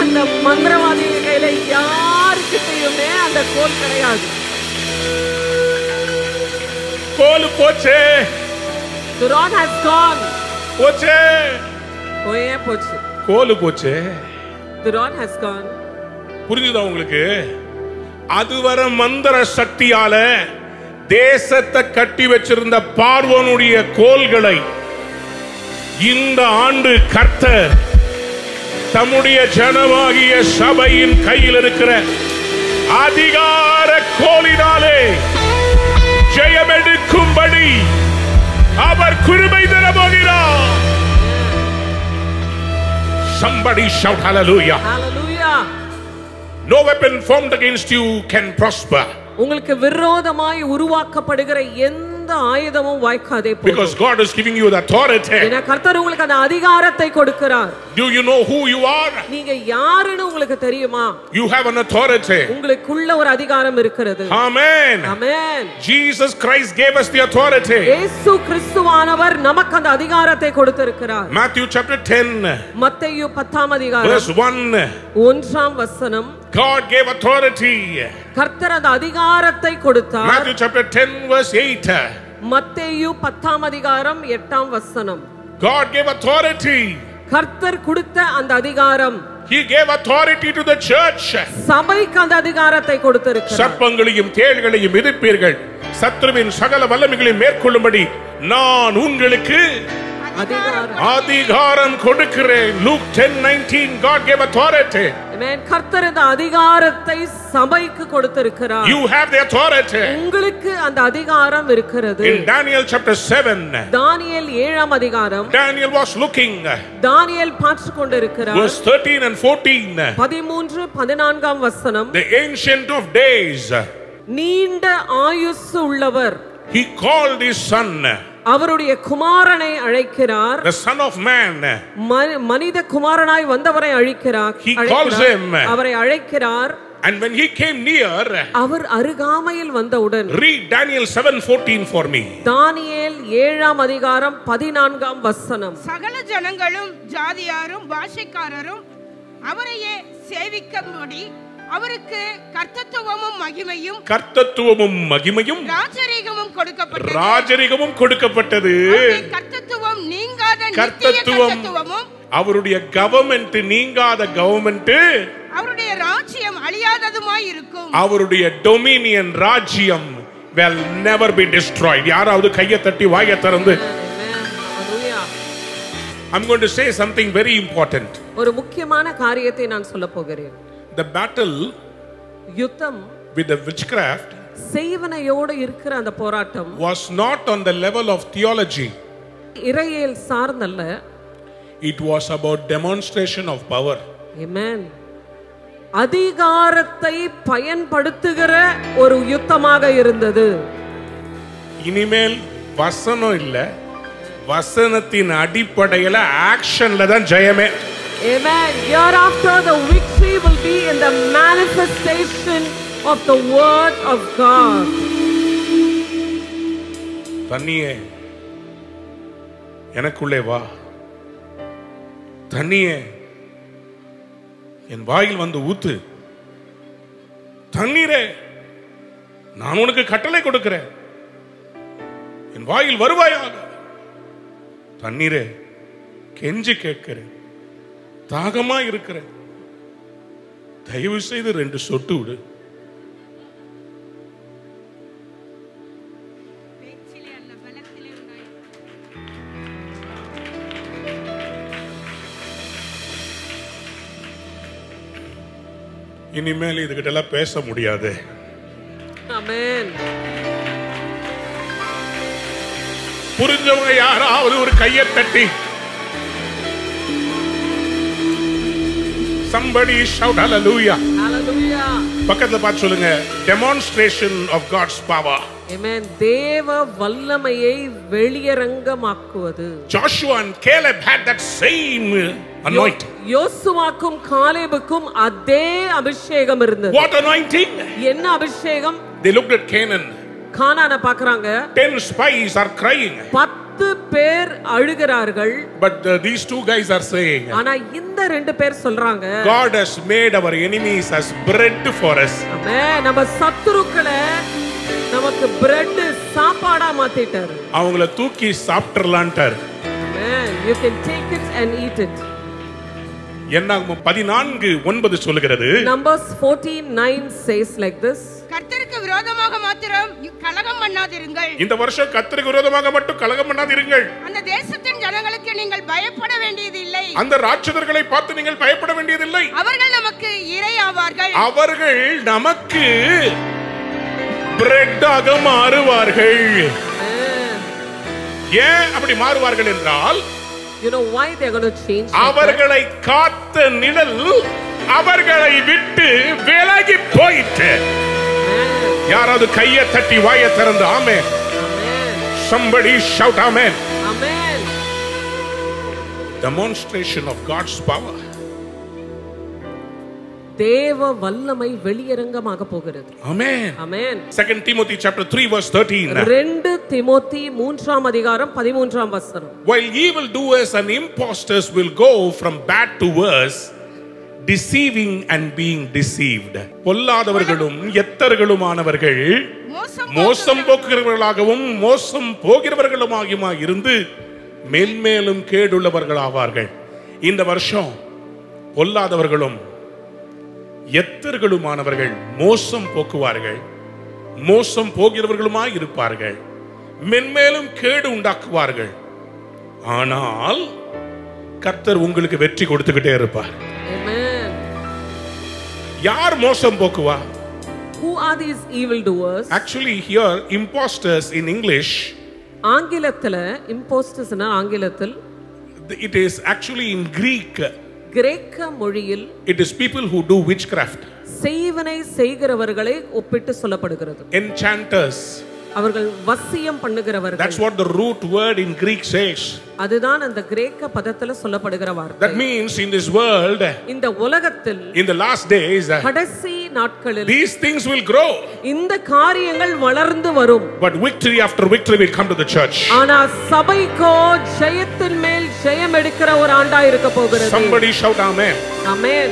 [SPEAKER 2] அந்த மந்திரவாதி கையில யாருக்கிட்டயுமே அந்த கோல் கிடையாது.
[SPEAKER 1] கோல் போச்சே.
[SPEAKER 2] The rod has gone.
[SPEAKER 1] போச்சே.
[SPEAKER 2] போச்சு.
[SPEAKER 1] கோல் போச்சே.
[SPEAKER 2] The rod has gone.
[SPEAKER 1] புரியுதா உங்களுக்கு? அதுவரை மந்திர சக்தியால தேசத்தை கட்டி வச்சிருந்த பார்வோனுடைய கோல்களை இந்த ஆண்டு கர்த்தர் தம்முடைய ஜனமாகிய சபையின் கையில் இருக்கிற அதிகார கோலினாலே ஜெயமெடுக்கும்படி அவர் கிருபை தரப்போகிறார். Somebody shout hallelujah.
[SPEAKER 2] Hallelujah.
[SPEAKER 1] No weapon formed against you can prosper.
[SPEAKER 2] உங்களுக்கு விரோதமாய் உருவாக்கப்படுகிற எந்த ஆயுதமும் வாய்க்காதே போகும்.
[SPEAKER 1] Because God is giving you the authority.
[SPEAKER 2] ஏன்னா கர்த்தர் உங்களுக்கு அந்த அதிகாரத்தை கொடுக்கிறார்.
[SPEAKER 1] Do you know who you are?
[SPEAKER 2] நீங்க யாருன்னு உங்களுக்கு தெரியுமா?
[SPEAKER 1] You have an authority.
[SPEAKER 2] உங்களுக்குள்ள ஒரு அதிகாரம் இருக்கிறது.
[SPEAKER 1] Amen.
[SPEAKER 2] Amen.
[SPEAKER 1] Jesus Christ gave us the authority.
[SPEAKER 2] இயேசு கிறிஸ்துவானவர் நமக்கு அந்த அதிகாரத்தை கொடுத்திருக்கிறார்.
[SPEAKER 1] Matthew chapter 10.
[SPEAKER 2] மத்தேயு 10ஆம் அதிகாரம்
[SPEAKER 1] verse 1.
[SPEAKER 2] 1ஆம் வசனம்.
[SPEAKER 1] God gave authority.
[SPEAKER 2] கர்த்தர் அந்த அதிகாரத்தை கொடுத்தார்.
[SPEAKER 1] Matthew chapter 10 verse 8.
[SPEAKER 2] மத்தேயு 10ஆம் அதிகாரம் 8ஆம் வசனம்.
[SPEAKER 1] God gave authority.
[SPEAKER 2] கர்த்தர் கொடுத்த அந்த அதிகாரம்.
[SPEAKER 1] He gave authority to the church.
[SPEAKER 2] சபைக்கு அந்த அதிகாரத்தை கொடுத்திருக்கிறார்.
[SPEAKER 1] சர்ப்பங்களையும் தேள்களையும் மிதிப்பீர்கள், சத்துருவின் சகல வல்லமைகளையும் மேற்கொள்ளும்படி நான் உங்களுக்கு அதிகாரம் கொடுக்கிறேன். Luke 10:19. God gave authority.
[SPEAKER 2] Amen. கர்த்தர் அந்த அதிகாரத்தை சபைக்கு கொடுத்திருக்கிறார்.
[SPEAKER 1] You have the authority.
[SPEAKER 2] உங்களுக்கு அந்த அதிகாரம் இருக்கிறது.
[SPEAKER 1] In Daniel chapter 7.
[SPEAKER 2] தானியேல் 7ஆம் அதிகாரம்.
[SPEAKER 1] Daniel was looking.
[SPEAKER 2] தானியேல் பார்த்து கொண்டிருக்கிறார்.
[SPEAKER 1] verse 13 and 14.
[SPEAKER 2] 13 14ஆம் வசனம்.
[SPEAKER 1] The ancient of days.
[SPEAKER 2] நீண்ட ஆயுசு உள்ளவர்.
[SPEAKER 1] He called his son.
[SPEAKER 2] அவருடைய குமாரனை அழைக்கிறார்.
[SPEAKER 1] The son of man.
[SPEAKER 2] மனித குமாரனாய் வந்தவரை அழைக்கிறார்.
[SPEAKER 1] He calls him.
[SPEAKER 2] அவரை அழைக்கிறார்.
[SPEAKER 1] And when he came near,
[SPEAKER 2] அவர் அருகாமையில் வந்தவுடன்.
[SPEAKER 1] read Daniel 7:14 for me.
[SPEAKER 2] தானியேல் 7ஆம் அதிகாரம் 14ஆம் வசனம்.
[SPEAKER 3] சகல ஜனங்களும் ஜாதியாரும் பாஷைக்காரரும் அவரையே சேவிக்கும்படி அவருக்கு கர்த்தத்துவமும் மகிமையும்
[SPEAKER 1] ராஜரிகமும் கொடுக்கப்பட்டது.
[SPEAKER 3] கர்த்தத்துவம் நீங்காத
[SPEAKER 1] கர்த்தத்துவமும் அவருடைய கவர்மெண்ட் நீங்காத கவர்மெண்ட்,
[SPEAKER 3] அவருடைய ராஜ்யம் அழியாததுமாய் இருக்கும்.
[SPEAKER 1] அவருடைய டொமினியன் ராஜ்யம் will never be destroyed. யாராவது கையை தட்டி வாயை திறந்து I'm going to say something very important.
[SPEAKER 2] ஒரு முக்கியமான காரியத்தை நான் சொல்ல போகிறேன்.
[SPEAKER 1] The battle
[SPEAKER 2] யுத்தம்
[SPEAKER 1] with the witchcraft
[SPEAKER 2] செய்வனையோடு இருக்கிற அந்த போராட்டம்
[SPEAKER 1] was not on the level of theology.
[SPEAKER 2] இறையியல் சார்ந்தல்ல.
[SPEAKER 1] It was about demonstration of power.
[SPEAKER 2] Amen. அதிகாரத்தை பயன்படுத்துகிற ஒரு யுத்தமாக இருந்தது.
[SPEAKER 1] இனிமேல் வசனம் இல்ல, வசனத்தின் அடிப்படையில ஆக்ஷன்ல தான் ஜெயமே.
[SPEAKER 2] Amen. Hereafter the victory will be in the manifestation of the word of God.
[SPEAKER 1] தண்ணியே எனக்குள்ளே வா, தண்ணியே என் வாயில் வந்து ஊத்து, தண்ணீரே நான் உனக்கு கட்டளை கொடுக்கிறேன், என் வாயில் வருவாயாக. தண்ணீரே கெஞ்சி கேட்கிறேன், தாகமா இருக்கிறேன், தயவு செய்து 2 சொட்டு விடு. இனிமேல் இதுகிட்ட எல்லாம் பேச முடியாது.
[SPEAKER 2] ஆமென்.
[SPEAKER 1] புரிஞ்சவங்க யாராவது ஒரு கையை தட்டி somebody shout hallelujah.
[SPEAKER 2] Hallelujah.
[SPEAKER 1] பக்கத்துல பார்த்து சொல்லுங்க, demonstration of God's power.
[SPEAKER 2] Amen. தேவ வல்லமையை வெளியரங்கமாக்குவது.
[SPEAKER 1] Joshua and Caleb had that same anointing.
[SPEAKER 2] யோசுவாக்கும் காலேபுக்கும் அதே அபிஷேகம் இருந்தது.
[SPEAKER 1] What anointing?
[SPEAKER 2] என்ன அபிஷேகம்?
[SPEAKER 1] They looked at Canaan.
[SPEAKER 2] கானானை பார்க்கறாங்க.
[SPEAKER 1] 10 spies are crying.
[SPEAKER 2] 10 பேர் அழுகிறார்கள்.
[SPEAKER 1] But these 2 guys are saying,
[SPEAKER 2] ஆனா இந்த 2 பேர் சொல்றாங்க,
[SPEAKER 1] God has made our enemies as bread for us.
[SPEAKER 2] ஆமென். நம்ம சத்துருக்களை நமக்கு பிரெட் சாப்பாடா மாத்திட்டார்.
[SPEAKER 1] அவங்கள தூக்கி சாப்பிடலான்ட்டார்.
[SPEAKER 2] Amen. You can take it and eat it.
[SPEAKER 1] என்னாகும் 14:9 சொல்லுகிறது.
[SPEAKER 2] Numbers 14:9 says like this.
[SPEAKER 3] கர்த்தருக்கு விரோதமாக மாத்திரம் கலகம் பண்ணாதிருங்கள்.
[SPEAKER 1] இந்த வருஷம் கர்த்தருக்கு விரோதமாக மட்டும் கலகம் பண்ணாதிருங்கள்.
[SPEAKER 3] அந்த தேசத்தின் ஜனங்களுக்கு நீங்கள் பயப்பட வேண்டியதில்லை.
[SPEAKER 1] அந்த ராட்சதர்களை பார்த்து நீங்கள் பயப்பட வேண்டியதில்லை.
[SPEAKER 3] அவர்கள் நமக்கு இரையாவார்கள்.
[SPEAKER 1] அவர்கள் நமக்கு பிரெட்டாக மாறுவார்கள். ஏன் அப்படி மாறுவார்கள் என்றால்,
[SPEAKER 2] you know why they are going to change?
[SPEAKER 1] அவர்களை காத்த நிழல் அவர்களை விட்டு விலகி போயிற்று. யாராவது கையை தட்டி வாயை திறந்து ஆமென். Somebody shout amen.
[SPEAKER 2] Amen.
[SPEAKER 1] Demonstration of God's power.
[SPEAKER 2] தேவ வல்லமை வெளியரங்கமாக போகிறது.
[SPEAKER 1] Amen.
[SPEAKER 2] Amen.
[SPEAKER 1] 2 Timothy chapter 3 verse 13.
[SPEAKER 2] 2 Timothy 3ஆம் அதிகாரம் 13ஆம் வசனம்.
[SPEAKER 1] While evil doers and impostors will go from bad to worse, deceiving and being deceived. பொல்லாதவர்களும் எத்தர்களுமானவர்கள் மோசம் போக்குகிறவர்களாகவும் மோசம் போகிறவர்களுமாகியுமா இருந்து மேன்மேலும் கேடுள்ளவர்களாவார்கள். இந்த வருஷம் பொல்லாதவர்களும் எத்தர்களுமானவர்கள் மோசம் போக்குவார்கள், மோசம் போகிறவர்களுமாய் இருப்பார்கள், மென்மேலும் கேடு உண்டாக்குவார்கள். ஆனால் கர்த்தர் உங்களுக்கு வெற்றி கொடுத்துக்கிட்டே இருப்பார்.
[SPEAKER 2] Amen.
[SPEAKER 1] யார் மோசம் போக்குவா?
[SPEAKER 2] Who are these evil doers?
[SPEAKER 1] Actually here impostors in English,
[SPEAKER 2] ஆங்கிலத்துல impostors னா ஆங்கிலத்தில்,
[SPEAKER 1] it is actually in Greek,
[SPEAKER 2] கிரேக்க மொழியில்
[SPEAKER 1] it is people who do witchcraft,
[SPEAKER 2] செய்வனை செய்கிறவர்களை ஒப்பிட்டு சொல்லப்படுகிறது.
[SPEAKER 1] enchanters.
[SPEAKER 2] அவர்கள் வசியம் பண்ணுகிறவர்கள்.
[SPEAKER 1] That's what the root word in Greek says.
[SPEAKER 2] அதுதான் அந்த கிரேக்க பதத்துல சொல்லப்படுகிற வார்த்தை.
[SPEAKER 1] That means in this world,
[SPEAKER 2] இந்த உலகத்தில்
[SPEAKER 1] in the last days,
[SPEAKER 2] கடைசி நாட்களில்
[SPEAKER 1] these things will grow.
[SPEAKER 2] இந்த காரியங்கள் வளர்ந்து வரும்.
[SPEAKER 1] But victory after victory will come to the church.
[SPEAKER 2] ஆனா சபைக்கோ ஜெயத்தின் மேல் ஜெயம் எடுக்கிற ஒரு ஆண்டா இருக்க போகிறது.
[SPEAKER 1] Somebody shout amen.
[SPEAKER 2] Amen.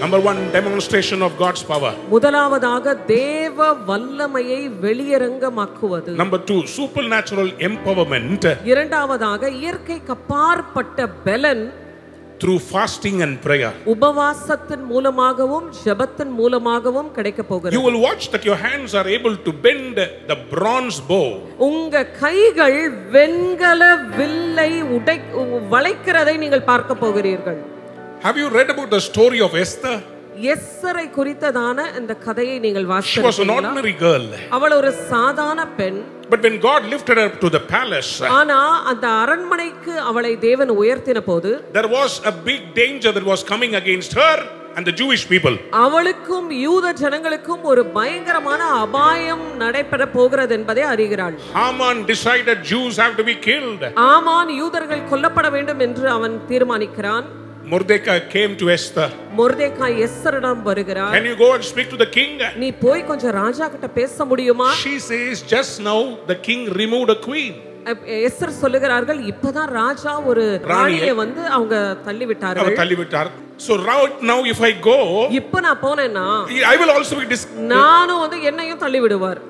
[SPEAKER 1] Number 1, demonstration of God's power.
[SPEAKER 2] முதலாவதாக தேவ வல்லமையை வெளியரங்கமாக்குவது.
[SPEAKER 1] Number 2, supernatural empowerment.
[SPEAKER 2] இரண்டாவதாக இயற்கைக்கு அப்பாற்பட்ட பலன்
[SPEAKER 1] through fasting and prayer.
[SPEAKER 2] உபவாசத்தின் மூலமாகவும் ஜெபத்தின் மூலமாகவும் கிடைக்க போகிறது.
[SPEAKER 1] You will watch that your hands are able to bend the bronze bow.
[SPEAKER 2] உங்க கைகள் வெண்கல வில்லை வளைக்கிறதை நீங்கள் பார்க்க போகிறீர்கள்.
[SPEAKER 1] Have you read about the story of Esther?
[SPEAKER 2] எஸ்தரை குறித்ததான இந்த கதையை நீங்கள்
[SPEAKER 1] She was an
[SPEAKER 2] வாசிக்கிறீர்களா?
[SPEAKER 1] ordinary girl.
[SPEAKER 2] அவள் ஒரு சாதாரண பெண்.
[SPEAKER 1] But when God lifted her up to the palace,
[SPEAKER 2] ஆனா அந்த அரண்மனைக்கு அவளை தேவன் உயர்த்தின போது
[SPEAKER 1] there was a big danger that was coming against her and the Jewish people.
[SPEAKER 2] அவளுக்கும் யூத ஜனங்களுக்கும் ஒரு பயங்கரமான அபாயம் நடைபெற போகிறது என்பதை அறிகிறாள்.
[SPEAKER 1] Haman decided Jews have to be killed.
[SPEAKER 2] ஆமான் யூதர்கள் கொல்லப்பட வேண்டும் என்று அவன் தீர்மானிக்கிறான்.
[SPEAKER 1] Mordecai came to Esther.
[SPEAKER 2] மொர்தெகாய் எஸ்தரிடம் வருகிறார்.
[SPEAKER 1] Can you go and speak to the king?
[SPEAKER 2] நீ போய் கொஞ்சம் ராஜா கிட்ட பேச முடியுமா?
[SPEAKER 1] She says, just now the king removed a queen.
[SPEAKER 2] Esther சொல்லுகிறார்கள், இப்பதான் ராஜா ஒரு ராணியை வந்து அவங்க தள்ளி விட்டார்கள்.
[SPEAKER 1] So right now if I go,
[SPEAKER 2] இப்ப நான் போனேன்னா
[SPEAKER 1] I will also be
[SPEAKER 2] நானும் வந்து என்னையும் தள்ளி விடுவார்.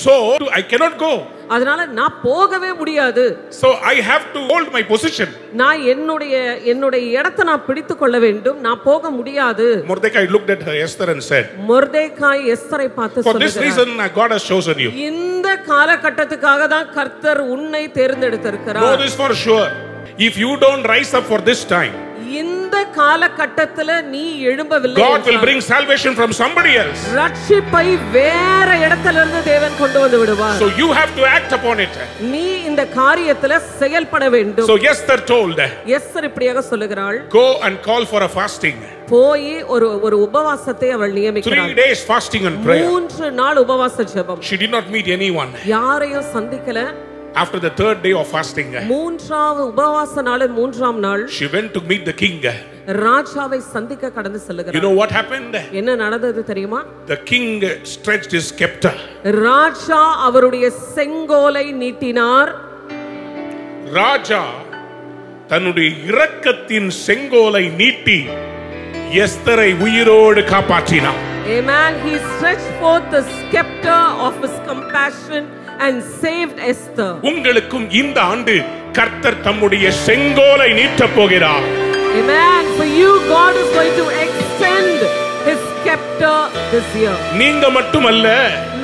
[SPEAKER 1] So I cannot go.
[SPEAKER 2] அதனால நான் போகவே முடியாது.
[SPEAKER 1] So I have to hold my position.
[SPEAKER 2] நான் என்னுடைய இடத்தை நான் பிடித்துக் கொள்ள வேண்டும். நான் போக முடியாது.
[SPEAKER 1] Mordecai looked at her, Esther, and said,
[SPEAKER 2] மொர்தெகாய் எஸ்தரை பார்த்து
[SPEAKER 1] for this reason God has chosen you.
[SPEAKER 2] இந்த காலகட்டத்துக்காக தான் கர்த்தர் உன்னை தேர்ந்தெடுத்திருக்கிறார்.
[SPEAKER 1] Know this for sure. If you don't rise up for this time,
[SPEAKER 2] இந்த காலகட்டத்துல நீ எழும்பவில்லை,
[SPEAKER 1] God will bring salvation from somebody else.
[SPEAKER 2] ரட்சிப்பை வேற இடத்துல இருந்து தேவன் கொண்டு வந்து விடுவார்.
[SPEAKER 1] So you have to act upon it.
[SPEAKER 2] நீ இந்த காரியத்துல செயல்பட வேண்டும்.
[SPEAKER 1] So Esther told,
[SPEAKER 2] எஸ்தர் இப்படியாக சொல்லுகிறாள்,
[SPEAKER 1] go and call for a fasting.
[SPEAKER 2] போய் ஒரு உபவாசத்தை அவள் நியமிக்கிறாள்.
[SPEAKER 1] 3 days fasting and prayer.
[SPEAKER 2] 3 நாள் உபவாச ஜெபம்.
[SPEAKER 1] She did not meet anyone.
[SPEAKER 2] யாரையும் சந்திக்கல.
[SPEAKER 1] After the 3rd day of fasting,
[SPEAKER 2] மூன்றாவது உபவாச நாளின் 3ஆம் நாள்
[SPEAKER 1] she went to meet the king.
[SPEAKER 2] ராஜாவை சந்திக்க கடந்து
[SPEAKER 1] You
[SPEAKER 2] செல்கிறார்.
[SPEAKER 1] know what happened?
[SPEAKER 2] என்ன நடந்தது தெரியுமா?
[SPEAKER 1] The king stretched his scepter.
[SPEAKER 2] ராஜா அவருடைய செங்கோலை நீட்டினார்.
[SPEAKER 1] ராஜா தன்னுடைய இரக்கத்தின் செங்கோலை நீட்டி எஸ்தரை உயிரோடு காப்பாற்றினார்.
[SPEAKER 2] Amen. He stretched forth the scepter of his compassion and saved Esther.
[SPEAKER 1] உங்களுக்கும் இந்த ஆண்டு கர்த்தர் தம்முடைய செங்கோலை நீட்டப் போகிறார்.
[SPEAKER 2] Amen. For you, God is going to extend his scepter this year.
[SPEAKER 1] நீங்க மட்டுமல்ல,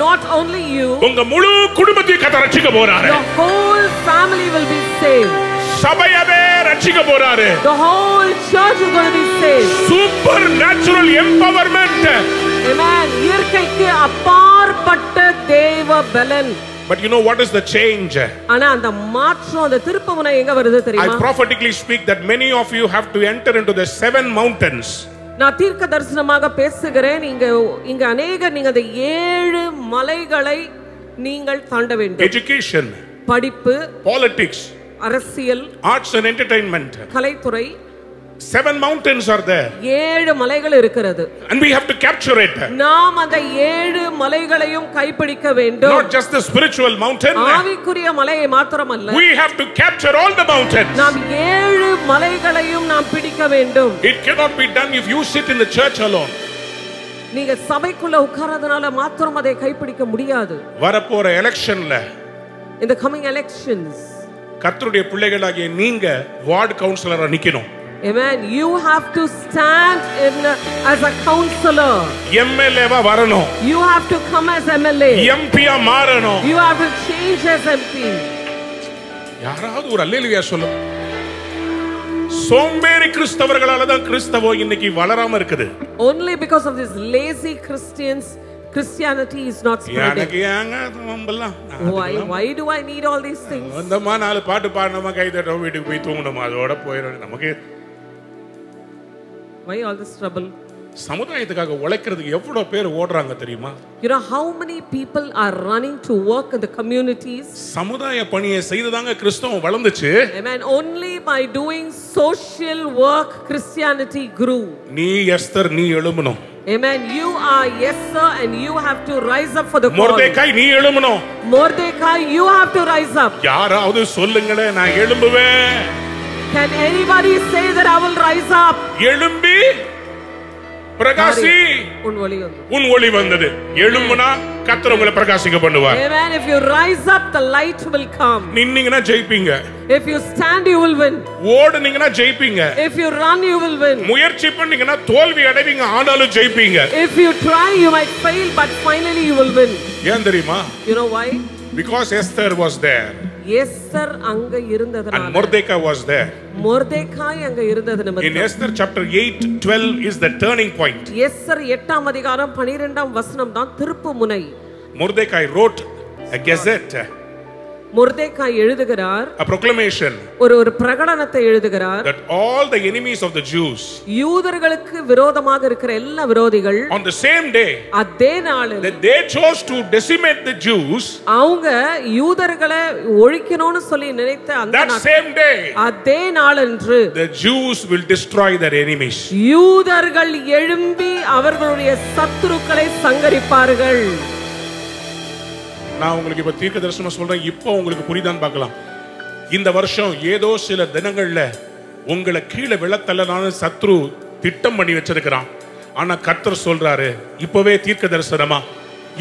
[SPEAKER 2] Not only you,
[SPEAKER 1] உங்க முழு குடும்பத்தையும் கர்த்தர் ரட்சிக்க போறாரு.
[SPEAKER 2] your whole family will be saved.
[SPEAKER 1] சபையவே ரட்சிக்க போறாரு.
[SPEAKER 2] The whole church is going to be saved.
[SPEAKER 1] Super natural empowerment.
[SPEAKER 2] Amen. இயற்கைக்கு அப்பாற்பட்ட தேவ பலன்.
[SPEAKER 1] But you know what is the change?
[SPEAKER 2] ஆனா அந்த மாற்றம், அந்த திருப்புமுனை எங்க வருது
[SPEAKER 1] I
[SPEAKER 2] தெரியுமா?
[SPEAKER 1] prophetically speak that many of you have to enter into the 7 mountains.
[SPEAKER 2] நான் தீர்க்க தரிசனமாக பேசுகிறேன். இங்க அநேகர் நீங்க அந்த 7 மலைகளை நீங்கள் தாண்ட வேண்டும்.
[SPEAKER 1] Education,
[SPEAKER 2] படிப்பு,
[SPEAKER 1] politics,
[SPEAKER 2] அரசியல்,
[SPEAKER 1] arts and entertainment.
[SPEAKER 2] கலைத்துறை,
[SPEAKER 1] 7 mountains are there.
[SPEAKER 2] 7 மலைகள் இருக்கிறது.
[SPEAKER 1] And we have to capture it.
[SPEAKER 2] நாம் அந்த 7 மலைகளையும் கைப்பிடிக்க வேண்டும்.
[SPEAKER 1] Not just the spiritual mountain.
[SPEAKER 2] ஆவிக்குரிய மலையை மாத்திரமல்ல,
[SPEAKER 1] We have to capture all the mountains.
[SPEAKER 2] நாம் 7 மலைகளையும் நாம் பிடிக்க வேண்டும்.
[SPEAKER 1] It cannot be done if you sit in the church alone.
[SPEAKER 2] நீங்க சபைக்குள்ள உட்கார்றதுனால மாத்திரம் அதை கைப்பிடிக்க முடியாது.
[SPEAKER 1] வரப்போற எலெக்ஷன்ல
[SPEAKER 2] In the coming elections,
[SPEAKER 1] கர்த்தருடைய பிள்ளைகளாகிய நீங்க வார்டு கவுன்சிலரா நிக்கணும்.
[SPEAKER 2] amen, you have to stand in as a counselor.
[SPEAKER 1] எம்எல்ஏவா வரணும்.
[SPEAKER 2] You have to come as MLA.
[SPEAKER 1] எம்பியா மாறணும்.
[SPEAKER 2] You have to change as MP.
[SPEAKER 1] யாராவது ஒரு அல்லேலூயா சொல்லுங்க. சோம்பேறி கிறிஸ்தவர்களால தான் கிறிஸ்தவம் இன்னைக்கு வளராம இருக்குது.
[SPEAKER 2] Only because of these lazy Christians, Christianity is not spreading.
[SPEAKER 1] எனக்கு ஏங்க நம்பலாம்.
[SPEAKER 2] Why do I need all these things?
[SPEAKER 1] வந்தமா 4 பாட்டு பாடணுமா, கை தட்டணும், வீட்டுக்கு போய் தூங்கணுமா, அதோட போயிடும். நமக்கு
[SPEAKER 2] Why all this trouble?
[SPEAKER 1] சமுதாயத்துக்காக உழைக்கிறதுக்கு எவ்வளவு பேர் ஓடுறாங்க தெரியுமா?
[SPEAKER 2] You know how many people are running to work in the communities?
[SPEAKER 1] சமுதாய பணியை செய்துதாங்க கிறிஸ்தவம் வளர்ந்துச்சு.
[SPEAKER 2] Amen. Only by doing social work Christianity grew.
[SPEAKER 1] நீ எஸ்தர், நீ எழும்பணும்.
[SPEAKER 2] Amen. You are Esther and you have to rise up for the call.
[SPEAKER 1] மொர்தெகாய், நீ எழும்பணும்.
[SPEAKER 2] Mordecai, you have to rise up.
[SPEAKER 1] யாராவது சொல்லுங்களே, நான் எழும்புவேன்.
[SPEAKER 2] Can anybody say that I will rise up?
[SPEAKER 1] எழும்பி பிரகாசி,
[SPEAKER 2] உன் ஒளி வந்து.
[SPEAKER 1] உன் ஒளி வந்தது. எழும்புனா கர்த்தர் உங்களை பிரகாசிக்க பண்ணுவார்.
[SPEAKER 2] Amen. If you rise up, the light will come.
[SPEAKER 1] நின்னீங்கன்னா ஜெயிப்பீங்க.
[SPEAKER 2] If you stand, you will win.
[SPEAKER 1] ஓடுனீங்கன்னா ஜெயிப்பீங்க.
[SPEAKER 2] If you run, you will win.
[SPEAKER 1] முயற்சி பண்ணீங்கன்னா தோல்வி அடைவீங்க, ஆனாலும் ஜெயிப்பீங்க.
[SPEAKER 2] If you try, you might fail, but finally you will win.
[SPEAKER 1] ஏன் தெரியுமா?
[SPEAKER 2] You know why?
[SPEAKER 1] Because Esther was there.
[SPEAKER 2] Esther அங்க இருந்ததனால.
[SPEAKER 1] And Mordecai was there.
[SPEAKER 2] மொர்தெகாய் அங்க இருந்தது
[SPEAKER 1] In
[SPEAKER 2] நிமித்தம்.
[SPEAKER 1] Esther chapter 8:12 is the turning point.
[SPEAKER 2] Esther 8ஆம் அதிகாரம் 12ஆம் வசனம் தான் திருப்பு முனை.
[SPEAKER 1] Mordecai wrote a gazette,
[SPEAKER 2] மொர்தெகாய் எழுதுகிறார்,
[SPEAKER 1] a proclamation
[SPEAKER 2] ஒரு பிரகடனத்தை எழுதுகிறார்.
[SPEAKER 1] that all the enemies of the Jews
[SPEAKER 2] யூதர்களுக்கு விரோதமாக இருக்கிற எல்லா விரோதிகள்
[SPEAKER 1] on the same day
[SPEAKER 2] அதே நாளில்
[SPEAKER 1] that they chose to decimate the Jews,
[SPEAKER 2] அவங்க யூதர்களை ஒழிக்கணும்னு சொல்லி நினைத்த அந்த
[SPEAKER 1] that same day
[SPEAKER 2] அதே நாளன்று
[SPEAKER 1] the Jews will destroy their enemies.
[SPEAKER 2] யூதர்கள் எழும்பி அவர்களுடைய சத்துருக்களை சங்கரிப்பார்கள்.
[SPEAKER 1] நான் உங்களுக்கு இப்ப தீர்க்க தரிசனம் சொல்றேன், இப்போ உங்களுக்கு புரியுதான்னு பார்க்கலாம். இந்த வருஷம் ஏதோ சில தினங்கள்ல உங்களை கீழே விழத்தள்ளலான சத்ரு திட்டம் பண்ணி வச்சிருக்கிறான். ஆனா கர்த்தர் சொல்றாரு இப்பவே தீர்க்க தரிசனமா,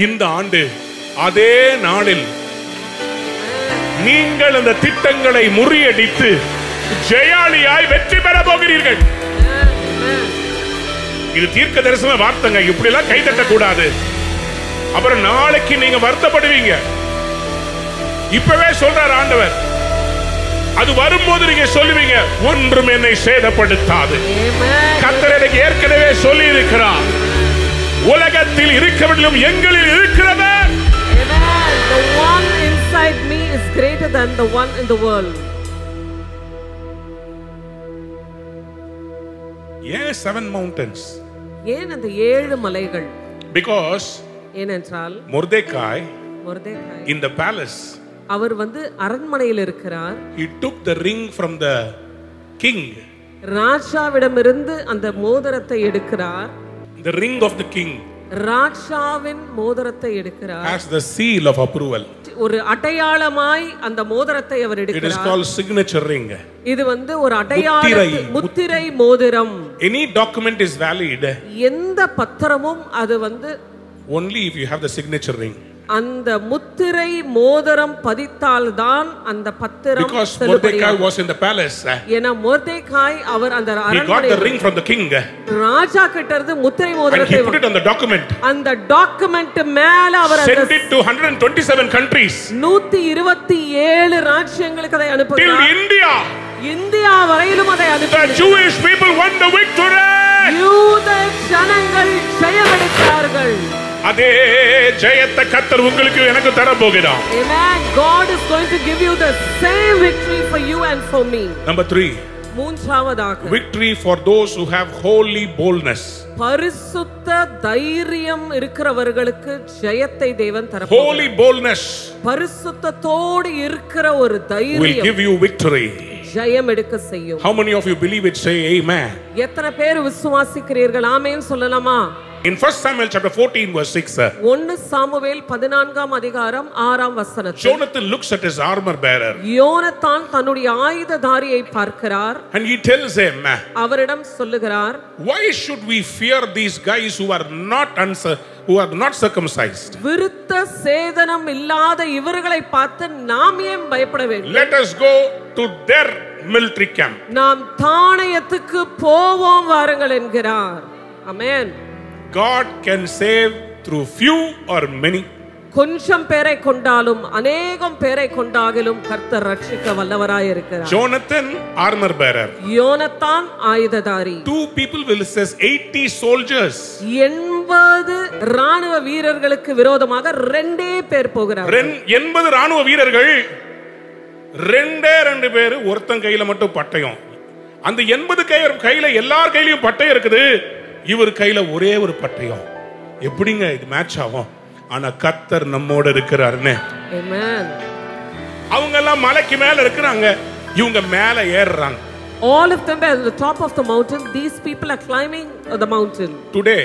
[SPEAKER 1] இந்த ஆண்டு அதே நாளில் நீங்கள் அந்த திட்டங்களை முறியடித்து ஜெயாலியாய் வெற்றி பெற போகிறீர்கள். இது தீர்க்க தரிசன வார்த்தைங்க, இப்படி எல்லாம் கை தட்ட கூடாது. அப்புறம் நாளைக்கு நீங்க வருத்தப்படுவீங்க. இப்பவே சொல்றார் ஆண்டவர், அது வரும்போது நீங்க சொல்லுவீங்க, ஒன்றும் என்னை சேதப்படுத்தாது. கர்த்தர் எனக்கு ஏற்கனவே சொல்லி இருக்கிறார், உலகத்தில் இருக்கிறவர்களும் எங்களில் இருக்கிறவர்.
[SPEAKER 2] The one inside me is greater than the one in the world.
[SPEAKER 1] Yes, 7 mountains.
[SPEAKER 2] ஏன் அந்த 7 மலைகள்?
[SPEAKER 1] Because
[SPEAKER 2] ஏனென்றால்
[SPEAKER 1] Mordecai
[SPEAKER 2] Mordecai
[SPEAKER 1] in the palace,
[SPEAKER 2] அவர் அரண்மனையில் இருக்கிறார்.
[SPEAKER 1] he took the ring from the king
[SPEAKER 2] ராஜாவிடமிருந்து அந்த மோதிரத்தை எடுக்கிறார்.
[SPEAKER 1] The ring of the king
[SPEAKER 2] ராஜாவின் மோதிரத்தை எடுக்கிறார்.
[SPEAKER 1] has the seal of approval.
[SPEAKER 2] ஒரு அடையாளமாய் அந்த மோதிரத்தை அவர்
[SPEAKER 1] It is
[SPEAKER 2] எடுக்கிறார்.
[SPEAKER 1] called signature ring.
[SPEAKER 2] இது ஒரு அடையாள முத்திரை மோதிரம்.
[SPEAKER 1] Any document is valid
[SPEAKER 2] எந்த பத்திரமும் அது
[SPEAKER 1] only if you have the signature ring.
[SPEAKER 2] அந்த முத்திரை மோதிரம் பதித்தால்தான் அந்த பத்திரம்
[SPEAKER 1] Because Mordecai was in the palace.
[SPEAKER 2] ஏனா மொர்தெகாய் அவர் அந்த
[SPEAKER 1] He got the ring from the king.
[SPEAKER 2] ராஜா கிட்ட இருந்து முத்திரை
[SPEAKER 1] And
[SPEAKER 2] மோதிரத்தை
[SPEAKER 1] he put it on the document.
[SPEAKER 2] அந்த டாக்குமெண்ட் மேல அவர்
[SPEAKER 1] Sent it to 127 countries.
[SPEAKER 2] 127 ராஜ்யங்களுக்கு அதை
[SPEAKER 1] Till
[SPEAKER 2] அனுப்பினார்.
[SPEAKER 1] India.
[SPEAKER 2] இந்தியா வரையிலும் அதை
[SPEAKER 1] The
[SPEAKER 2] அனுப்பினார்.
[SPEAKER 1] Jewish people won the victory.
[SPEAKER 2] யூத ஜனங்கள் ஜெயமெடுத்தார்கள்.
[SPEAKER 1] அதே ஜெயத்தை கர்த்தர் உங்களுக்கு எனக்கு தர போகிறார்.
[SPEAKER 2] Amen. God is going to give you the same victory for you and for me.
[SPEAKER 1] Number 3.
[SPEAKER 2] மூன்றாவதாக
[SPEAKER 1] Victory for those who have holy boldness.
[SPEAKER 2] பரிசுத்த தைரியம் இருக்கிறவர்களுக்கு ஜெயத்தை தேவன் தரப்போகிறார்.
[SPEAKER 1] Holy boldness
[SPEAKER 2] பரிசுத்தத்தோடு இருக்கிற ஒரு
[SPEAKER 1] will
[SPEAKER 2] தைரியம்
[SPEAKER 1] give you victory.
[SPEAKER 2] ஜெயம் எடுக்க செய்யும்.
[SPEAKER 1] How many of you believe it? Say amen.
[SPEAKER 2] எத்தனை பேர் விசுவாசிக்கிறீர்கள்? ஆமென் சொல்லலாமா?
[SPEAKER 1] In 1 Samuel chapter 14 verse 6,
[SPEAKER 2] 1 Samuel 14ஆம் அதிகாரம் 6ஆம் வசனத்தில்
[SPEAKER 1] Jonathan looks at his armor bearer
[SPEAKER 2] யோனத்தான் தன்னுடைய ஆயுததாரியை பார்க்கிறார்.
[SPEAKER 1] and he tells him,
[SPEAKER 2] அவரிடம் சொல்லுகிறார்,
[SPEAKER 1] why should we fear these guys who are not circumcised?
[SPEAKER 2] விருத்த சேதனம் இல்லாத இவர்களை பார்த்து நாம் ஏன் பயப்பட வேண்டும்?
[SPEAKER 1] Let us go to their military camp.
[SPEAKER 2] நாம் தானயத்துக்கு போவோம் வாருங்கள் என்கிறார். ஆமென்.
[SPEAKER 1] God can save through few or many.
[SPEAKER 2] கொஞ்சம் பேரை கொண்டாலும் அநேகம் பேரை கொண்டாகிலும் கர்த்தர் ரட்சிக்க வல்லவராய் இருக்கிறார்.
[SPEAKER 1] Jonathan armor bearer.
[SPEAKER 2] Jonathan ஆயுததாரி.
[SPEAKER 1] 2 people will says 80 soldiers.
[SPEAKER 2] 80 ராணுவ வீரர்களுக்கு விரோதமாக 2 பேர் போகிறார்கள்.
[SPEAKER 1] 80 ராணுவ வீரர்கள் 2 பேர் ஒருத்தன் கையில மட்டும் பட்டயம். அந்த 80 கையில எல்லார் கையிலயும் பட்டயம் இருக்குது. இவர் கையில ஒரே ஒரு பட்டயம். எப்படிங்க இது மேட்ச் ஆகும்? ஆனா கர்த்தர் நம்மோட இருக்கிறாருன்னு.
[SPEAKER 2] ஆமென்.
[SPEAKER 1] அவங்க எல்லாம் மலைக்கு மேல இருக்கிறாங்க, இவங்க மேல ஏறுறாங்க.
[SPEAKER 2] All of them at the top of the mountain. These people are climbing the mountain.
[SPEAKER 1] Today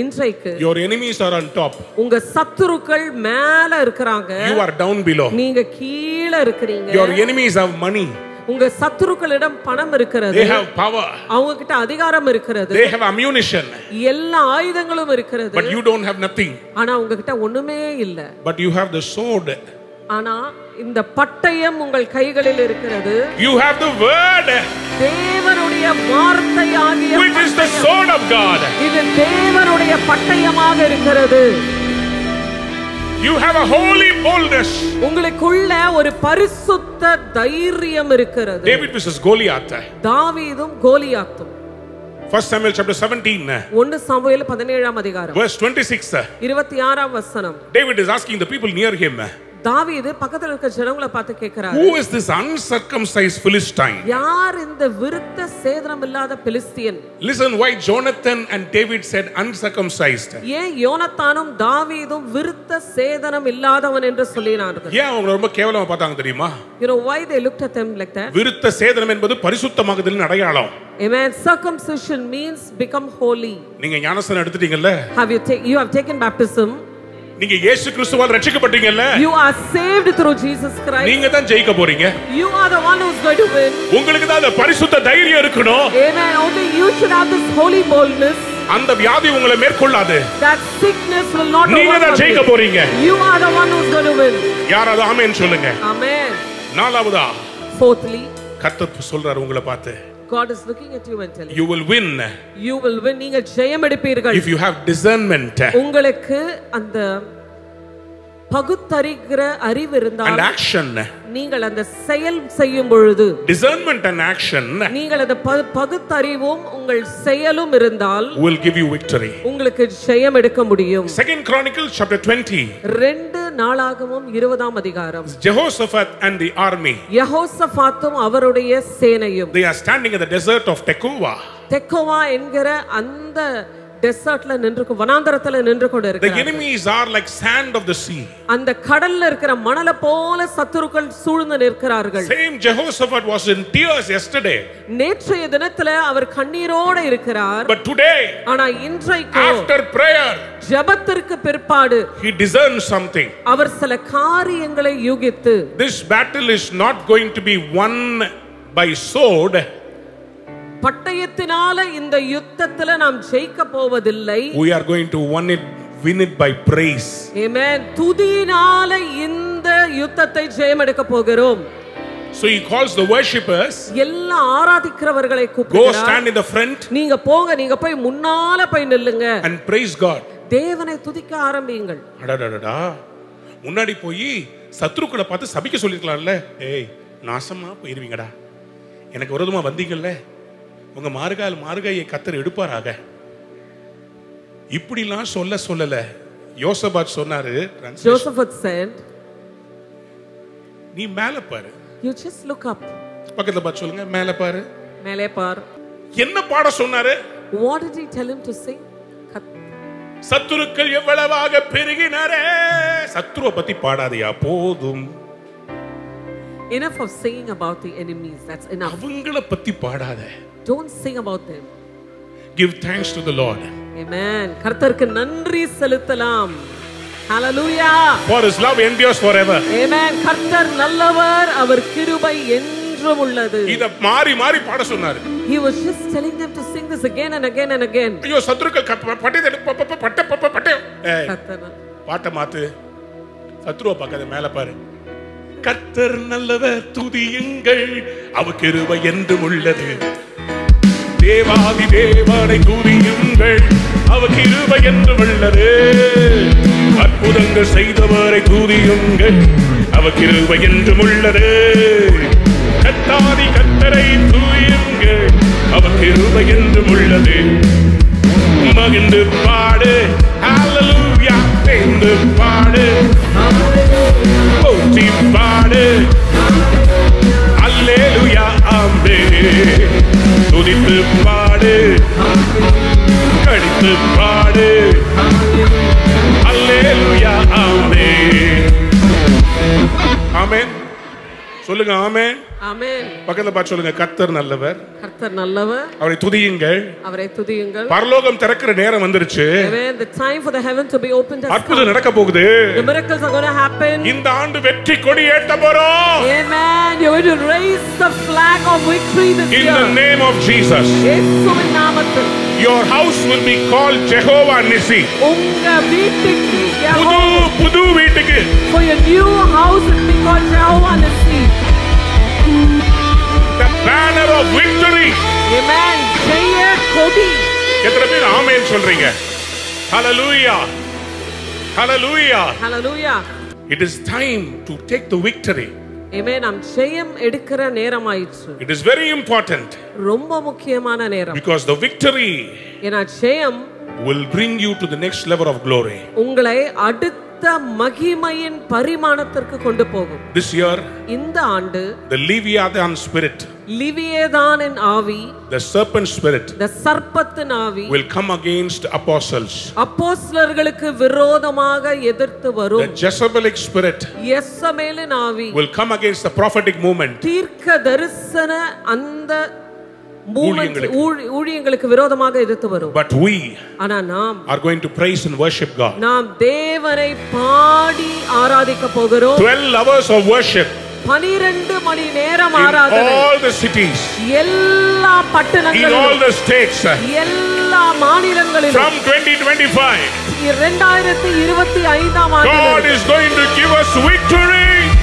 [SPEAKER 2] இன்றைக்கு
[SPEAKER 1] your enemies are on top.
[SPEAKER 2] உங்க சத்துருக்கள் மேல இருக்கறாங்க.
[SPEAKER 1] You are down below.
[SPEAKER 2] நீங்க கீழ இருக்கீங்க.
[SPEAKER 1] Your enemies have money.
[SPEAKER 2] உங்க சத்துருக்களிடம் பணம் இருக்கிறது.
[SPEAKER 1] They have power.
[SPEAKER 2] அவங்க கிட்ட அதிகாரம் இருக்கிறது.
[SPEAKER 1] They have ammunition.
[SPEAKER 2] எல்லா ஆயுதங்களும் இருக்கிறது.
[SPEAKER 1] But you don't have nothing.
[SPEAKER 2] ஆனா உங்க கிட்ட ஒண்ணுமே இல்ல.
[SPEAKER 1] But you have the sword.
[SPEAKER 2] ஆனா இந்த பட்டயம் உங்கள் கைகளில் இருக்கிறது.
[SPEAKER 1] You have the word.
[SPEAKER 2] தேவனுடைய வார்த்தையாகிய
[SPEAKER 1] Which is the sword of God.
[SPEAKER 2] இது தேவனுடைய பட்டயமாக இருக்கிறது.
[SPEAKER 1] You have a holy boldness.
[SPEAKER 2] உங்களுக்குள்ள ஒரு பரிசுத்த தைரியம் இருக்கிறது.
[SPEAKER 1] David versus Goliath.
[SPEAKER 2] தாவீதும் கோலியாத்தும்.
[SPEAKER 1] 1 Samuel chapter 17
[SPEAKER 2] 1 சாமுவேல் 17ஆம் அதிகாரம்
[SPEAKER 1] verse 26.
[SPEAKER 2] 26ஆம் வசனம்.
[SPEAKER 1] David is asking the people near him,
[SPEAKER 2] தாவீது பக்கத்துல இருக்க ஜனங்களை பார்த்து கேக்குறாரு,
[SPEAKER 1] who is this uncircumcised Philistine?
[SPEAKER 2] யார் இந்த விருத்த சேதனம் இல்லாத பெலிஸ்தியன்?
[SPEAKER 1] Listen why Jonathan and David said uncircumcised.
[SPEAKER 2] ஏன் யோனத்தானும் தாவீதும் விருத்த சேதனம் இல்லாதவன் என்று சொல்லினார்கள்?
[SPEAKER 1] ஏன் அவங்க ரொம்ப கேவலமா பார்த்தாங்க தெரியுமா?
[SPEAKER 2] You know why they looked at them like that?
[SPEAKER 1] விருத்த சேதனம் என்பது பரிசுத்தமாகுதலின் அடையாளம்.
[SPEAKER 2] Amen. Circumcision means become holy.
[SPEAKER 1] நீங்க ஞானஸ்நானம் எடுத்துட்டீங்கல்ல?
[SPEAKER 2] You have taken baptism.
[SPEAKER 1] நீங்க இயேசு கிறிஸ்துவால் ரட்சிக்கப்பட்டீங்கல்ல?
[SPEAKER 2] You are saved through Jesus Christ.
[SPEAKER 1] நீங்க தான் ஜெயிக்க போறீங்க.
[SPEAKER 2] You are the one who's going to win.
[SPEAKER 1] உங்களுக்கு தான் அந்த பரிசுத்த தைரியம் இருக்கணும்.
[SPEAKER 2] Amen. Only you should have this holy boldness.
[SPEAKER 1] அந்த வியாதி உங்களை மேற்கொள்ளாது.
[SPEAKER 2] That sickness will not overcome you.
[SPEAKER 1] நீங்க தான் ஜெயிக்க போறீங்க.
[SPEAKER 2] You are the one who's going to win.
[SPEAKER 1] யாராவது ஆமென் சொல்லுங்க.
[SPEAKER 2] Amen.
[SPEAKER 1] நாலாவதா,
[SPEAKER 2] Fourthly,
[SPEAKER 1] கர்த்தர் சொல்றாரு உங்களை பார்த்து,
[SPEAKER 2] God is looking at you and telling
[SPEAKER 1] you will win.
[SPEAKER 2] You will win. நீங்க ஜெயம் எடுப்பீர்கள்.
[SPEAKER 1] If you have discernment
[SPEAKER 2] உங்களுக்கு அந்த பகுத்தறிகிற அறிவு இருந்தால்
[SPEAKER 1] and action.
[SPEAKER 2] நீங்கள் அந்த செயல் செய்யும் பொழுது
[SPEAKER 1] discernment and action
[SPEAKER 2] நீங்கள் அந்த பகுத்தறிவும் உங்கள் செயலும் இருந்தால்
[SPEAKER 1] will give you victory.
[SPEAKER 2] உங்களுக்கு ஜெயம் எடுக்க முடியும்.
[SPEAKER 1] 2 Chronicles chapter 20.
[SPEAKER 2] 2 நாளாகமம் 20ஆம் அதிகாரம்.
[SPEAKER 1] Jehoshaphat and the army.
[SPEAKER 2] யெகோசபாத்தும் அவருடைய சேனையும்.
[SPEAKER 1] They are standing in the desert of Tekoa.
[SPEAKER 2] தெக்கோவா என்கிற அந்த டெசர்ட்ல நின்று வனாந்தரத்துல நின்று கொண்டு
[SPEAKER 1] The
[SPEAKER 2] இருக்கிறார்கள்.
[SPEAKER 1] enemies are like sand of the sea.
[SPEAKER 2] அந்த கடல்ல இருக்கிற மணலை போல சத்துருக்கள் சூழ்ந்து நிற்கிறார்கள்.
[SPEAKER 1] Same Jehoshaphat was in tears yesterday.
[SPEAKER 2] நேற்றைய தினத்துல அவர் கண்ணீரோட இருக்கிறார்.
[SPEAKER 1] But today,
[SPEAKER 2] ஆனா இன்றைக்கு
[SPEAKER 1] after prayer,
[SPEAKER 2] ஜெபத்திற்கு பிற்பாடு
[SPEAKER 1] he discerns something.
[SPEAKER 2] அவர் சில காரியங்களை யூகித்து,
[SPEAKER 1] This battle is not going to be won by sword.
[SPEAKER 2] பட்டயத்தினால இந்த யுத்தத்துல நாம் ஜெயிக்க போவதில்லை.
[SPEAKER 1] We are going to win it by praise.
[SPEAKER 2] ஆமென். துதியினால இந்த யுத்தத்தை ஜெயமெடுக்க போகிறோம்.
[SPEAKER 1] So he calls the worshippers.
[SPEAKER 2] எல்லா ஆராதிக்கிறவர்களை
[SPEAKER 1] Go
[SPEAKER 2] கூப்பிடுகிறார்.
[SPEAKER 1] stand in the front
[SPEAKER 2] நீங்க போங்க, நீங்க போய் முன்னால போய் நில்லுங்க.
[SPEAKER 1] and praise God.
[SPEAKER 2] தேவனை துதிக்க ஆரம்பியுங்கள்.
[SPEAKER 1] அடடடடா, முன்னாடி போய் சத்துருக்களை பார்த்து சபிக்க சொல்லிருக்கலாம்ல. ஏய், நாசமா போயிருவீங்கடா, எனக்கு விரோதமா வந்தீங்கல்ல, உங்க மாறுகையை கர்த்தர் எடுப்பாராக. இப்படிலாம் சொல்லல. யோசபாத் சொன்னாரு,
[SPEAKER 2] Josephat said,
[SPEAKER 1] நீ மேல பாரு.
[SPEAKER 2] you just look up.
[SPEAKER 1] பக்கத்துல பார்த்து சொல்லுங்க, மேல பாரு.
[SPEAKER 2] மேலே பார்.
[SPEAKER 1] என்ன பாட சொன்னாரு?
[SPEAKER 2] What did he tell him to sing?
[SPEAKER 1] சத்துருக்கள் எவ்வளவாக பெருகினாரே. சத்துருவை பத்தி பாடாதயா, போதும்.
[SPEAKER 2] Enough of singing about the enemies. That's enough.
[SPEAKER 1] அவங்கள பத்தி பாடாத.
[SPEAKER 2] Don't sing about them.
[SPEAKER 1] Give thanks to the Lord.
[SPEAKER 2] Amen. கர்த்தருக்கு நன்றி செலுத்தலாம். Hallelujah.
[SPEAKER 1] For his love endures forever.
[SPEAKER 2] Amen. கர்த்தர் நல்லவர், அவர் கிருபை என்றும் உள்ளது.
[SPEAKER 1] இத மாறி மாறி பாட சொன்னாரு.
[SPEAKER 2] He was just telling them to sing this again and again and again.
[SPEAKER 1] ஐயோ, சத்துருக்கள் பட்டை
[SPEAKER 2] கர்த்தர்
[SPEAKER 1] பாட்ட மாத்து. சத்துருவை பார்க்காத, மேல பாரு. கர்த்தர் நல்லவர், துதியுங்கள், அவர் கிருபை என்றும் உள்ளது. தேவாதி தேவனை துதியுங்கள், அவர் கிருபை என்றும் உள்ளது. அற்புதங்கள் செய்தவரை துதியுங்கள், அவர் கிருபை என்றும் உள்ளது. கர்த்தாதி கர்த்தரை துதியுங்கள், அவர் கிருபை என்றும் உள்ளது. மகிழ்ந்து பாடு, ஹalleluya, சேர்ந்து பாடு, போற்றி பாடு, அல்லேலூயா, ஆமென். துதித்து பாடு, கடித்து பாடு, அல்லேலூயா, ஆமென். ஆமென் சொல்லுங்க, ஆமென்.
[SPEAKER 2] ஆமென்.
[SPEAKER 1] பக்கத்துல பார்த்து சொல்லுங்க, கர்த்தர் நல்லவர்,
[SPEAKER 2] கர்த்தர் நல்லவர்,
[SPEAKER 1] அவரை துதியுங்கள்.
[SPEAKER 2] அவரை துதியுங்கள்.
[SPEAKER 1] பரலோகம் திறக்கிற நேரம் வந்துருச்சு.
[SPEAKER 2] Amen. The time for the heaven to be opened has
[SPEAKER 1] அற்புதம்
[SPEAKER 2] come.
[SPEAKER 1] நடக்க போகுது.
[SPEAKER 2] The miracles are going to happen.
[SPEAKER 1] இந்த ஆண்டு வெற்றி கொடி ஏற்ற போறோம்.
[SPEAKER 2] Amen. You're going to raise the flag of victory this
[SPEAKER 1] In
[SPEAKER 2] year.
[SPEAKER 1] the name of Jesus.
[SPEAKER 2] இயேசுவின் நாமத்தில்.
[SPEAKER 1] Your house will be called Jehovah Nissi.
[SPEAKER 2] உங்க வீட்டுக்கு
[SPEAKER 1] புது வீட்டுக்கு.
[SPEAKER 2] For your new house will be called Jehovah Nissi.
[SPEAKER 1] The banner of victory.
[SPEAKER 2] Amen. ஜெய கொடி.
[SPEAKER 1] எத்தனை பேர் ஆமென் சொல்றீங்க? Hallelujah. Hallelujah.
[SPEAKER 2] Hallelujah.
[SPEAKER 1] It is time to take the victory.
[SPEAKER 2] Amen. நாம் ஜெயம் எடுக்கிற நேரம் ஆயிற்று.
[SPEAKER 1] It is very important.
[SPEAKER 2] ரொம்ப முக்கியமான நேரம்.
[SPEAKER 1] Because the victory
[SPEAKER 2] ஏன்னா ஜெயம்
[SPEAKER 1] will bring you to the next level of glory.
[SPEAKER 2] உங்களை அடுத்த மகிமையின் பரிமாணத்திற்கு கொண்டு போகும்.
[SPEAKER 1] This year,
[SPEAKER 2] இந்த ஆண்டு
[SPEAKER 1] the Leviathan spirit,
[SPEAKER 2] லிவியேதானின் ஆவி,
[SPEAKER 1] the serpent spirit,
[SPEAKER 2] the சர்ப்பத்தின் ஆவி
[SPEAKER 1] will come against apostles.
[SPEAKER 2] அப்போஸ்தலர்களுக்கு விரோதமாக எதிர்த்து வரும்.
[SPEAKER 1] The Jezebelic spirit
[SPEAKER 2] யெசபேலின் ஆவி
[SPEAKER 1] will come against the prophetic movement.
[SPEAKER 2] தீர்க்க தரிசன அந்த ஊழியங்களுக்கு விரோதமாக எதிர்த்து வரும்.
[SPEAKER 1] But we
[SPEAKER 2] ஆனா நாம்
[SPEAKER 1] are going to praise and worship God.
[SPEAKER 2] நாம் தேவனை பாடி ஆராதிக்க போகிறோம்.
[SPEAKER 1] 12 hours of worship
[SPEAKER 2] 12 மணி நேரம்
[SPEAKER 1] in
[SPEAKER 2] ஆராதனை.
[SPEAKER 1] all the cities,
[SPEAKER 2] எல்லா
[SPEAKER 1] in
[SPEAKER 2] பட்டணங்களிலும்,
[SPEAKER 1] all the states,
[SPEAKER 2] எல்லா மாநிலங்களிலும்
[SPEAKER 1] from 2025,
[SPEAKER 2] 2025ஆம்
[SPEAKER 1] God
[SPEAKER 2] ஆண்டு
[SPEAKER 1] is going to give us victory.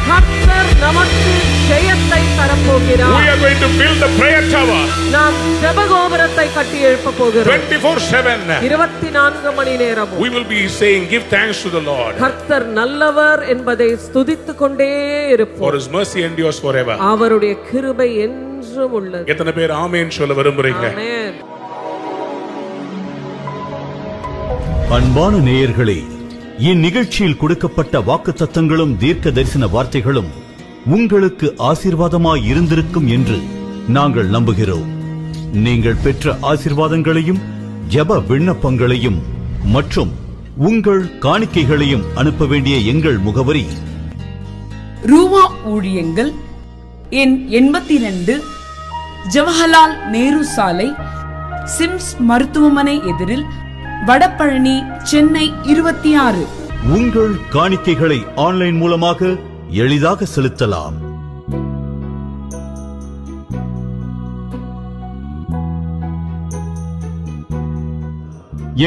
[SPEAKER 2] கர்த்தர் நமக்கு ஜெயத்தை தரப்போகிறார்.
[SPEAKER 1] We are going to build the prayer tower
[SPEAKER 2] நாம் ஜெபகோபுரத்தை கட்டி எழுப்ப போகிறோம்.
[SPEAKER 1] 24/7.
[SPEAKER 2] 24 மணி நேரம்
[SPEAKER 1] We will be saying, give thanks to the Lord,
[SPEAKER 2] கர்த்தர் நல்லவர் என்பதை ஸ்துதித்துக் கொண்டே
[SPEAKER 1] for
[SPEAKER 2] இருப்போம்.
[SPEAKER 1] his mercy endures forever.
[SPEAKER 2] அவருடைய கிருபை என்றும் உள்ளது.
[SPEAKER 1] எத்தனை பேர் ஆமென் சொல்ல விரும்புறீங்க?
[SPEAKER 2] ஆமென்.
[SPEAKER 4] அன்பான நேயர்களே, இந்நிகழ்ச்சியில் கொடுக்கப்பட்ட வாக்குத்தத்தங்களும் தீர்க்க தரிசன வார்த்தைகளும் உங்களுக்கு ஆசீர்வாதமாய் இருந்திருக்கும் என்று நாங்கள் நம்புகிறோம். நீங்கள் பெற்ற ஆசீர்வாதங்களையும் ஜெப விண்ணப்பங்களையும் மற்றும் உங்கள் காணிக்கைகளையும் அனுப்ப வேண்டிய எங்கள் முகவரி:
[SPEAKER 5] ரூவா ஊழியங்கள், எண் 82, ஜவஹர்லால் நேரு சாலை, சிம்ஸ் மருத்துவமனை எதிரில், வடபழனி, சென்னை 26.
[SPEAKER 4] உங்கள் காணிக்கைகளை ஆன்லைன் மூலமாக எளிதாக செலுத்தலாம்.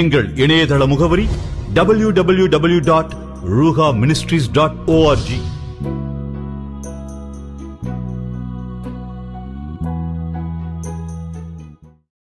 [SPEAKER 4] எங்கள் இணையதள முகவரி www.ruhaministries.org